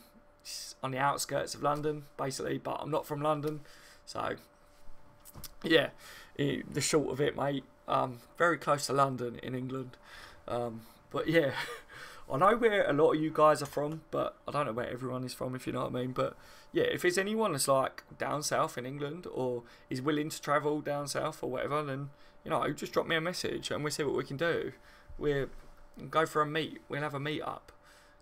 A: the outskirts of London, basically, but I'm not from London. So, yeah, the short of it, mate. Very close to London in England. But yeah, I know where a lot of you guys are from, but I don't know where everyone is from, if you know what I mean. But yeah, if there's anyone that's like down south in England or is willing to travel down south or whatever, then, you know, just drop me a message and we'll see what we can do. We'll go for a meet. We'll have a meet up.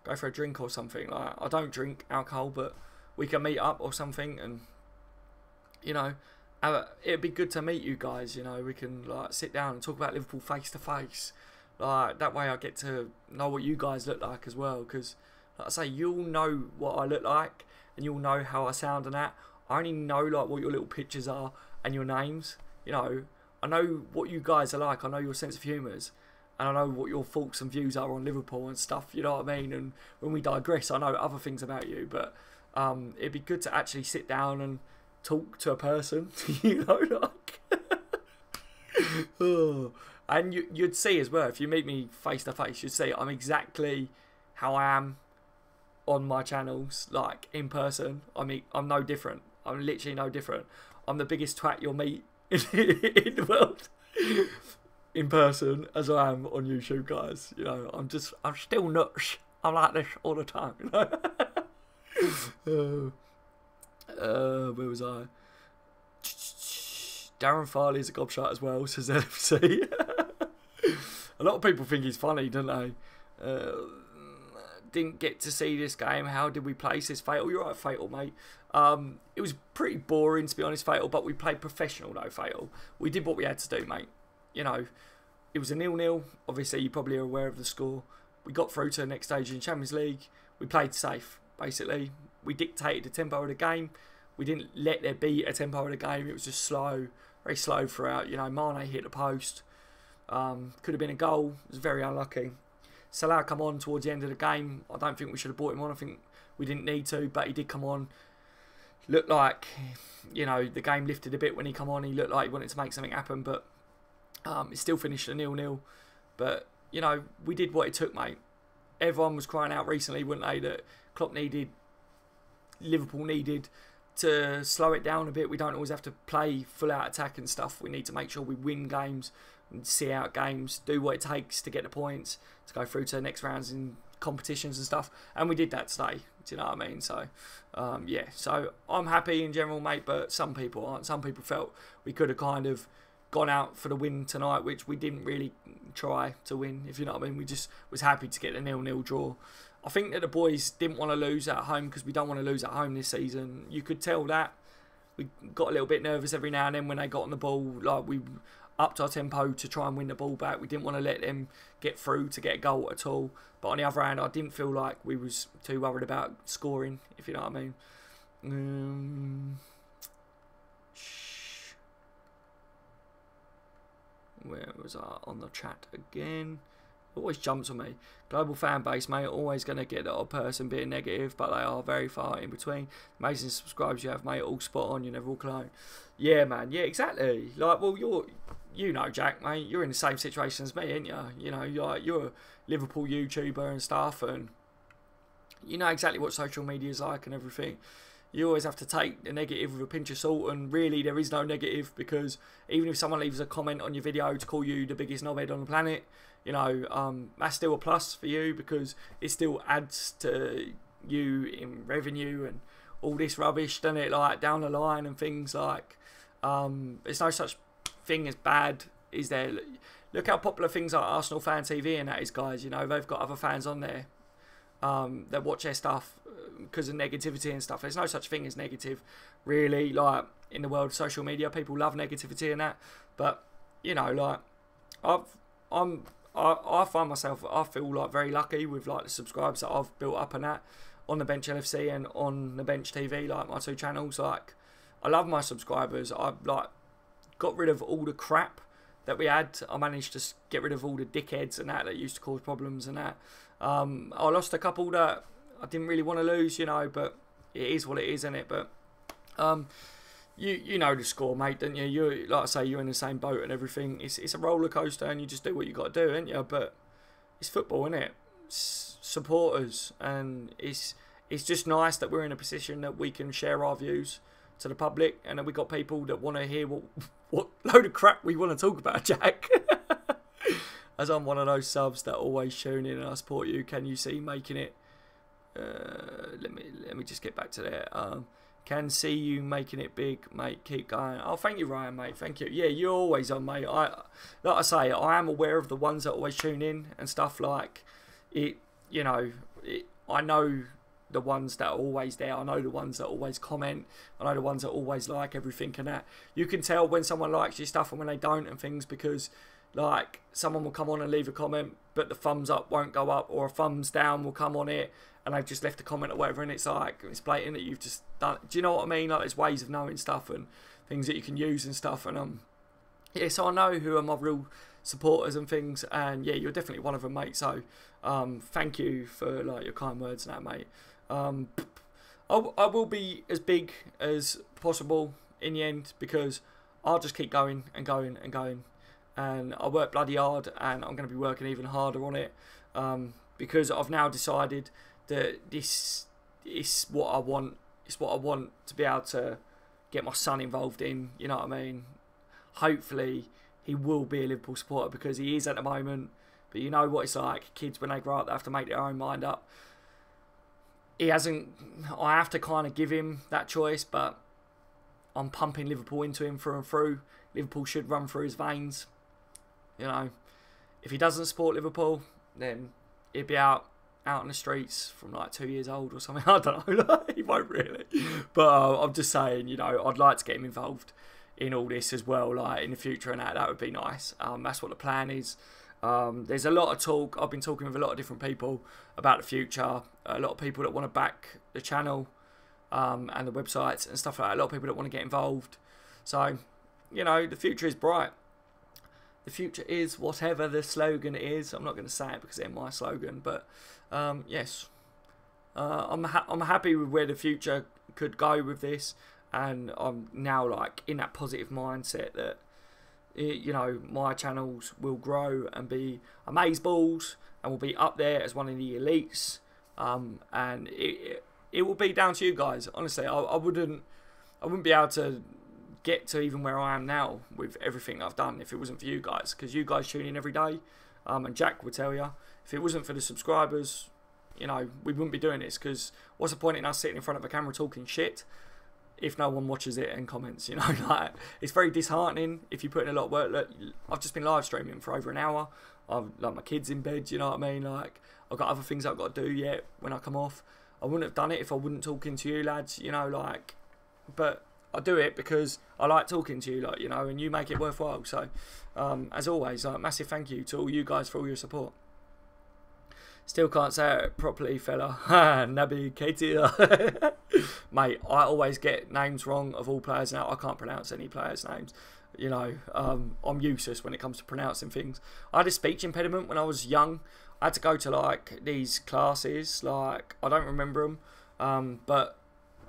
A: Go for a drink or something. Like, I don't drink alcohol, but we can meet up or something, and, you know, it'd be good to meet you guys. You know, we can like sit down and talk about Liverpool face to face. Like, that way I get to know what you guys look like as well, because like I say, you'll know what I look like and you'll know how I sound and that. I only know like what your little pictures are and your names. You know, I know what you guys are like. I know your sense of humours, and I know what your thoughts and views are on Liverpool and stuff. You know what I mean? And when we digress, I know other things about you. But it'd be good to actually sit down and talk to a person. You know, like. Oh. And you'd see as well, if you meet me face to face, you'd see I'm exactly how I am on my channels, like in person. I mean, I'm no different. I'm literally no different. I'm the biggest twat you'll meet in the world in person as I am on YouTube, guys. You know, I'm still nuts. I'm like this all the time. You know? Where was I? Darren Farley's a gobshot as well, says LFC. A lot of people think he's funny, don't they? Didn't get to see this game. How did we place this? Fatal? You're right, Fatal, mate. It was pretty boring, to be honest, Fatal, but we played professional, though, Fatal. We did what we had to do, mate. You know, it was a 0-0. Obviously, you probably are aware of the score. We got through to the next stage in Champions League. We played safe, basically. We dictated the tempo of the game. We didn't let there be a tempo of the game. It was just slow, very slow throughout. You know, Mane hit the post. Could have been a goal. It was very unlucky. Salah come on towards the end of the game. I don't think we should have brought him on. I think we didn't need to, but he did come on. Looked like, you know, the game lifted a bit when he come on. He looked like he wanted to make something happen, but it still finished a 0-0. But, you know, we did what it took, mate. Everyone was crying out recently, weren't they, that Liverpool needed to slow it down a bit. We don't always have to play full out attack and stuff. We need to make sure we win games and see out games, do what it takes to get the points, to go through to the next rounds in competitions and stuff. And we did that today. Do you know what I mean? So, yeah. So I'm happy in general, mate, but some people aren't. Some people felt we could have kind of gone out for the win tonight, which we didn't really try to win, if you know what I mean. We just was happy to get a 0-0 draw. I think that the boys didn't want to lose at home because we don't want to lose at home this season. You could tell that. We got a little bit nervous every now and then when they got on the ball. Like, we upped our tempo to try and win the ball back. We didn't want to let them get through to get a goal at all. But on the other hand, I didn't feel like we was too worried about scoring, if you know what I mean. Where was I on the chat again? Always jumps on me. Global fan base, mate. Always going to get the odd person being negative, but they are very far in between. Amazing subscribers you have, mate. All spot on. You never walk alone. Yeah, man. Yeah, exactly. Like, well, you know, Jack, mate. You're in the same situation as me, ain't you? You know, you're a Liverpool YouTuber and stuff, and you know exactly what social media is like and everything. You always have to take the negative with a pinch of salt, and really there is no negative, because even if someone leaves a comment on your video to call you the biggest knobhead on the planet, you know, that's still a plus for you, because it still adds to you in revenue and all this rubbish, doesn't it, like down the line and things like, there's no such thing as bad, is there? Look how popular things like Arsenal Fan TV and that is, guys. You know, they've got other fans on there. that watch their stuff because of negativity and stuff. There's no such thing as negative, really. Like in the world of social media, people love negativity and that. But you know, like I find myself, I feel like very lucky with like the subscribers that I've built up and that on the Bench LFC and on the Bench TV, like my 2 channels. Like I love my subscribers. I like got rid of all the crap that we had. I managed to get rid of all the dickheads and that used to cause problems and that. I lost a couple that I didn't really want to lose, you know, but it is what it is, isn't it? But you know the score, mate, don't you? You, like I say, you're in the same boat and everything. It's a roller coaster, and you just do what you got to do, ain't you? But it's football, isn't it? It's supporters, and it's just nice that we're in a position that we can share our views to the public, and that we got people that want to hear what load of crap we want to talk about, Jack. As I'm one of those subs that always tune in and I support you. Can you see making it? Let me just get back to there. Can see you making it big, mate. Keep going. Oh, thank you, Ryan, mate. Thank you. Yeah, you're always on, mate. Like I say, I am aware of the ones that always tune in and stuff like it. You know, I know the ones that are always there. I know the ones that always comment. I know the ones that always like everything and that. You can tell when someone likes your stuff and when they don't and things, because like someone will come on and leave a comment but the thumbs up won't go up, or a thumbs down will come on it and they've just left a comment or whatever, and it's like, it's blatant that you've just done. Do you know what I mean? Like there's ways of knowing stuff and things that you can use and stuff, and yeah, so I know who are my real supporters and things, and yeah, you're definitely one of them, mate. So thank you for like your kind words and that, mate. I will be as big as possible in the end, because I'll just keep going and going and going, and I work bloody hard, and I'm going to be working even harder on it, because I've now decided that this is what I want. It's what I want to be able to get my son involved in, you know what I mean? Hopefully he will be a Liverpool supporter, because he is at the moment, but you know what it's like, kids when they grow up, they have to make their own mind up. He hasn't, I have to kind of give him that choice, but I'm pumping Liverpool into him through and through. Liverpool should run through his veins. You know, if he doesn't support Liverpool, then he'll be out in the streets from like 2 years old or something. I don't know. He won't really. But I'm just saying, you know, I'd like to get him involved in all this as well, like in the future, and that would be nice. That's what the plan is. There's a lot of talk. I've been talking with a lot of different people about the future. A lot of people that want to back the channel and the websites and stuff like that. A lot of people that want to get involved. So, you know, the future is bright. The future is whatever the slogan is. I'm not going to say it because it's my slogan, but yes, I'm happy with where the future could go with this, and I'm now like in that positive mindset that, you know, my channels will grow and be amazeballs and will be up there as one of the elites, and it will be down to you guys. Honestly, I wouldn't be able to get to even where I am now with everything I've done if it wasn't for you guys, because you guys tune in every day, and Jack would tell you, if it wasn't for the subscribers, you know, we wouldn't be doing this, because what's the point in us sitting in front of a camera talking shit if no one watches it and comments, you know? Like, it's very disheartening if you put in a lot of work. Look, I've just been live streaming for over an hour. I've like my kids in bed, you know what I mean? Like, I've got other things I've got to do yet when I come off. I wouldn't have done it if I wouldn't talking to you lads, you know, like, but I do it because I like talking to you, like, you know, and you make it worthwhile. So, as always, like, massive thank you to all you guys for all your support. Still can't say it properly, fella. Naby Keita. Mate, I always get names wrong of all players now. I can't pronounce any players' names. You know, I'm useless when it comes to pronouncing things. I had a speech impediment when I was young. I had to go to, like, these classes. Like, I don't remember them. But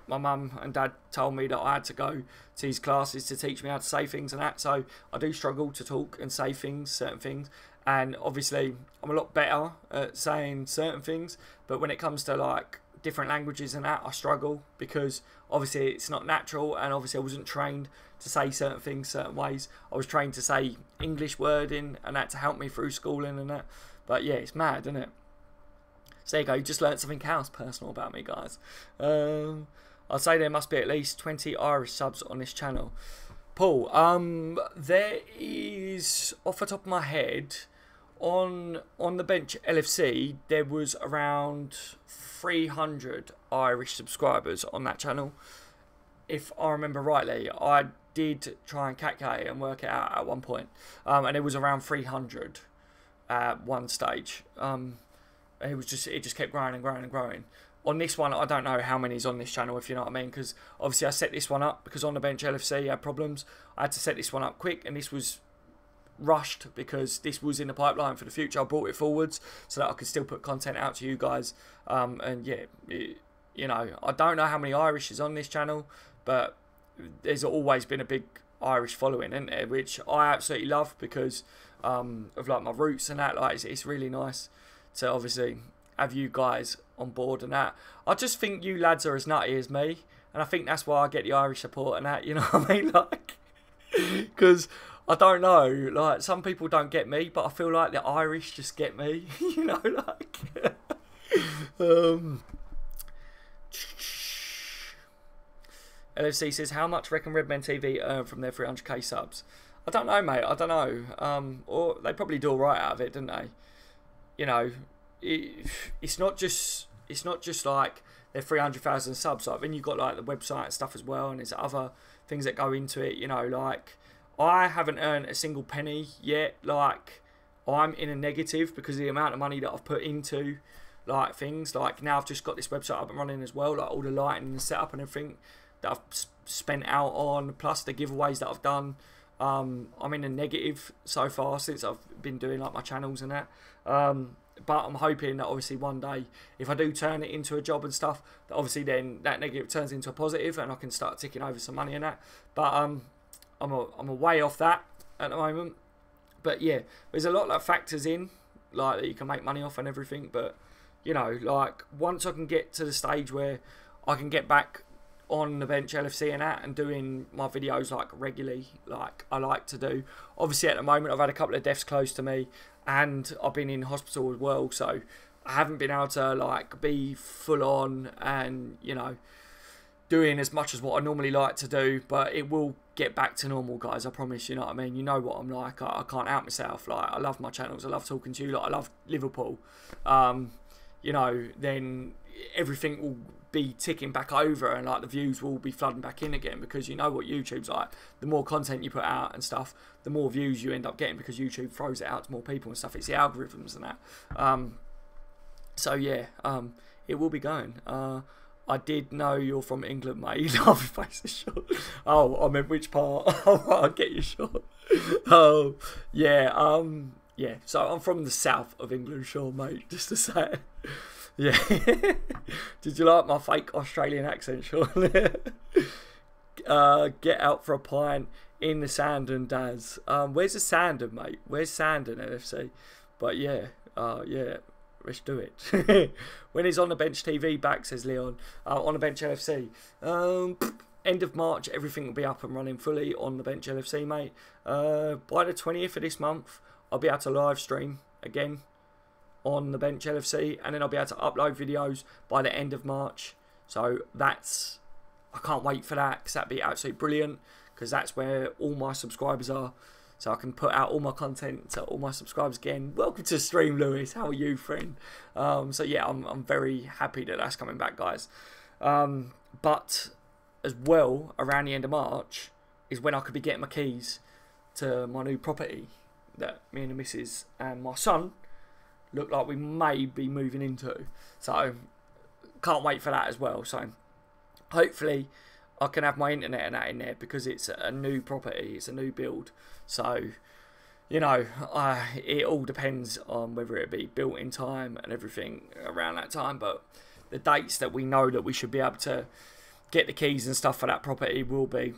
A: my mum and dad told me that I had to go to these classes to teach me how to say things and that. So I do struggle to talk and say things, certain things. And obviously, I'm a lot better at saying certain things. But when it comes to, like, different languages and that, I struggle, because obviously it's not natural, and obviously I wasn't trained to say certain things certain ways. I was trained to say English wording and that to help me through schooling and that. But yeah, it's mad, isn't it? So there you go, you just learned something else personal about me, guys. I'd say there must be at least 20 Irish subs on this channel. Paul, there is, off the top of my head, on the bench LFC, there was around 300 Irish subscribers on that channel. If I remember rightly, I did try and calculate and work it out at one point, and it was around 300 at one stage. It just kept growing and growing and growing. On this one, I don't know how many's on this channel, if you know what I mean, because obviously I set this one up because on the bench LFC had problems. I had to set this one up quick, and this was rushed because this was in the pipeline for the future. I brought it forwards so that I could still put content out to you guys. And yeah, you know, I don't know how many Irish is on this channel, but there's always been a big Irish following, isn't there? Which I absolutely love because of like my roots and that. Like it's really nice to obviously have you guys on board and that. I just think you lads are as nutty as me, and I think that's why I get the Irish support and that, you know what I mean? Like, because I don't know, like some people don't get me, but I feel like the Irish just get me, you know, like. LFC says, how much reckon Redmen TV earn from their 300k subs? I don't know, mate. I don't know. Or they probably do all right out of it, don't they? You know, it's not just like their 300,000 subs. Like then you've got like the website and stuff as well, and there's other things that go into it. You know, like I haven't earned a single penny yet. Like I'm in a negative because of the amount of money that I've put into like things. Like now I've just got this website up and running as well, like all the lighting and setup and everything that I've spent out on, plus the giveaways that I've done. I'm in a negative so far since I've been doing like my channels and that. But I'm hoping that obviously one day, if I do turn it into a job and stuff, that obviously then that negative turns into a positive and I can start ticking over some money and that. But I'm a way off that at the moment. But yeah, there's a lot that factors in, like that you can make money off and everything. But you know, like once I can get to the stage where I can get back on the bench LFC and that and doing my videos like regularly, like I like to do. Obviously at the moment I've had a couple of deaths close to me and I've been in hospital as well, so I haven't been able to like be full on and, you know, doing as much as what I normally like to do. But it will get back to normal, guys, I promise. You know what I mean? You know what I'm like. I can't out myself. Like I love my channels, I love talking to you, like I love Liverpool. You know, then everything will be ticking back over and like the views will be flooding back in again, because you know what YouTube's like. The more content you put out and stuff, the more views you end up getting, because YouTube throws it out to more people and stuff. It's the algorithms and that. So yeah, it will be going. I did know you're from England, mate. Love your face is short. Oh, I meant which part? Oh, I'll get you short. Oh, yeah. Yeah. So I'm from the south of England, sure, mate. Just to say it. Yeah. Did you like my fake Australian accent, Sean? Get out for a pint in the Sandon, Daz. Where's the Sandon, mate? Where's Sandon, LFC? But yeah, yeah, let's do it. When is On The Bench TV back, says Leon. On The Bench LFC. End of March, everything will be up and running fully on The Bench LFC, mate. By the 20th of this month, I'll be able to live stream again on The Bench LFC, and then I'll be able to upload videos by the end of March. So that's, I can't wait for that, because that'd be absolutely brilliant, because that's where all my subscribers are. So I can put out all my content to all my subscribers again. Welcome to the stream, Lewis. How are you, friend? So yeah, I'm very happy that that's coming back, guys. But as well, around the end of March is when I could be getting my keys to my new property that me and the missus and my son look like we may be moving into. So can't wait for that as well. So hopefully I can have my internet and that in there, because it's a new property, it's a new build. So, you know, it all depends on whether it be built in time and everything around that time. But the dates that we know that we should be able to get the keys and stuff for that property will be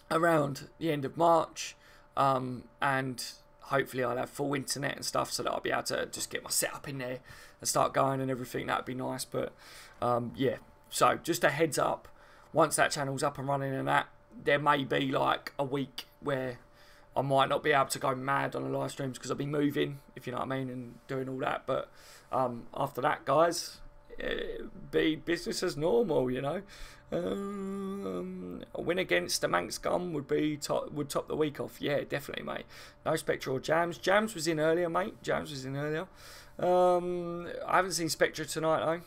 A: around the end of March. And hopefully I'll have full internet and stuff, so that I'll be able to just get my setup in there and start going and everything. That'd be nice. But yeah, so just a heads up, once that channel's up and running and that, there may be like a week where I might not be able to go mad on the live streams, because I'll be moving, if you know what I mean, and doing all that. But after that, guys, be business as normal, you know. A win against the Manx Gum would top the week off. Yeah, definitely, mate. No Spectre or Jams. Jams was in earlier, mate. Jams was in earlier. I haven't seen Spectre tonight, though,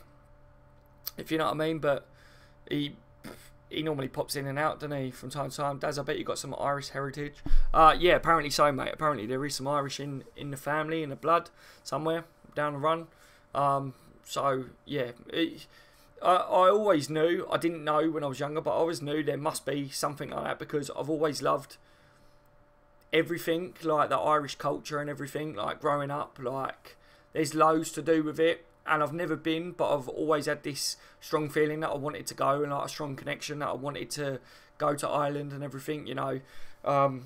A: if you know what I mean. But he normally pops in and out, doesn't he, from time to time. Daz, I bet you got some Irish heritage. Yeah, apparently so, mate. Apparently there is some Irish in the family, in the blood, somewhere down the run. So, yeah. I always knew, I didn't know when I was younger, but I always knew there must be something like that, because I've always loved everything, like the Irish culture and everything, like growing up, like there's loads to do with it. And I've never been, but I've always had this strong feeling that I wanted to go, and like a strong connection that I wanted to go to Ireland and everything, you know. I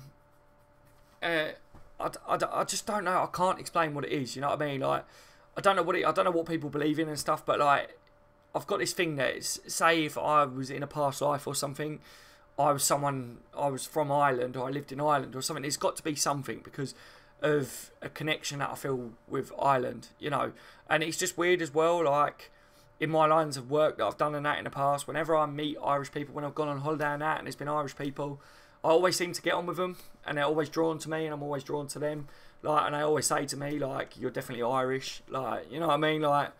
A: just don't know. I can't explain what it is. You know what I mean? Like, I don't know what people believe in and stuff, but like, I've got this thing that is, say if I was in a past life or something, I was from Ireland, or I lived in Ireland or something. There's got to be something because of a connection that I feel with Ireland, you know. And it's just weird as well, like in my lines of work that I've done and that in the past, whenever I meet Irish people, when I've gone on holiday and that, and it's been Irish people, I always seem to get on with them, and they're always drawn to me, and I'm always drawn to them, like, and they always say to me, like, you're definitely Irish, like, you know what I mean, like,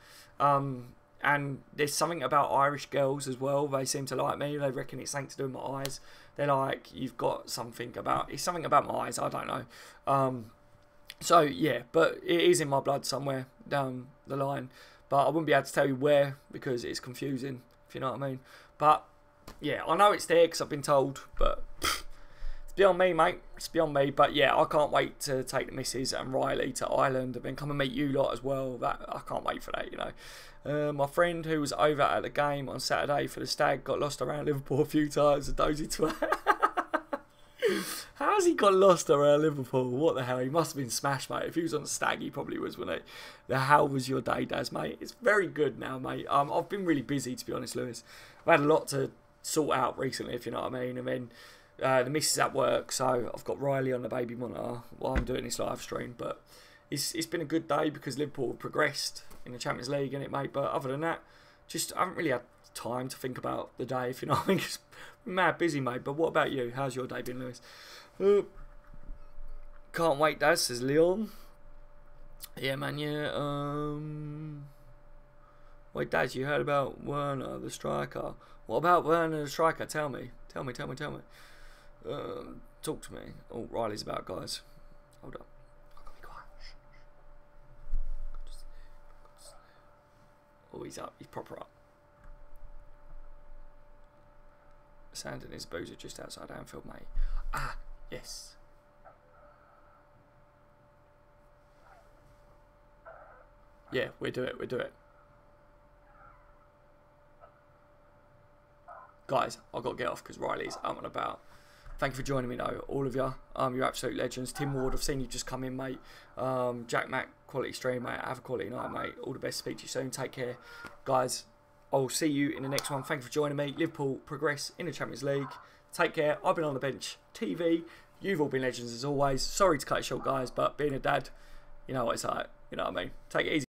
A: and there's something about Irish girls as well. They seem to like me. They reckon it's something to do with my eyes. They're like, you've got something about, it's something about my eyes, I don't know. So, yeah, but it is in my blood somewhere down the line. But I wouldn't be able to tell you where, because it's confusing, if you know what I mean. But, yeah, I know it's there because I've been told. But it's beyond me, mate. It's beyond me. But, yeah, I can't wait to take the missus and Riley to Ireland and then come and meet you lot as well. I can't wait for that, you know. My friend who was over at the game on Saturday for the Stag got lost around Liverpool a few times. A dozy twat. How has he got lost around Liverpool? What the hell? He must have been smashed, mate. If he was on the Stag, he probably was, wasn't he? How was your day, Daz, mate? It's very good now, mate. I've been really busy, to be honest, Lewis. I've had a lot to sort out recently, if you know what I mean. And then the missus at work, so I've got Riley on the baby monitor while I'm doing this live stream. But it's been a good day because Liverpool progressed in the Champions League, innit, mate? But other than that, just I haven't really had time to think about the day, if you know what I mean. Just mad busy, mate. But what about you? How's your day been, Lewis? Can't wait, Dad, says Leon. Yeah, man, yeah. Wait, Dad, you heard about Werner, the striker? What about Werner, the striker? Tell me. Talk to me. Oh, Riley's about, guys. Hold up. I've got to be quiet. Oh, he's up. He's proper up. Sand and his boozer just outside Anfield, mate. Ah, yes. Yeah, we do it. Guys, I've got to get off because Riley's out and about. Thank you for joining me, though, all of you. You're absolute legends. Tim Ward, I've seen you just come in, mate. Jack Mac, quality stream, mate. Have a quality night, mate. All the best. Speak to you soon. Take care. Guys, I'll see you in the next one. Thank you for joining me. Liverpool progress in the Champions League. Take care. I've been on the bench TV. You've all been legends as always. Sorry to cut it short, guys, but being a dad, you know what it's like. You know what I mean? Take it easy.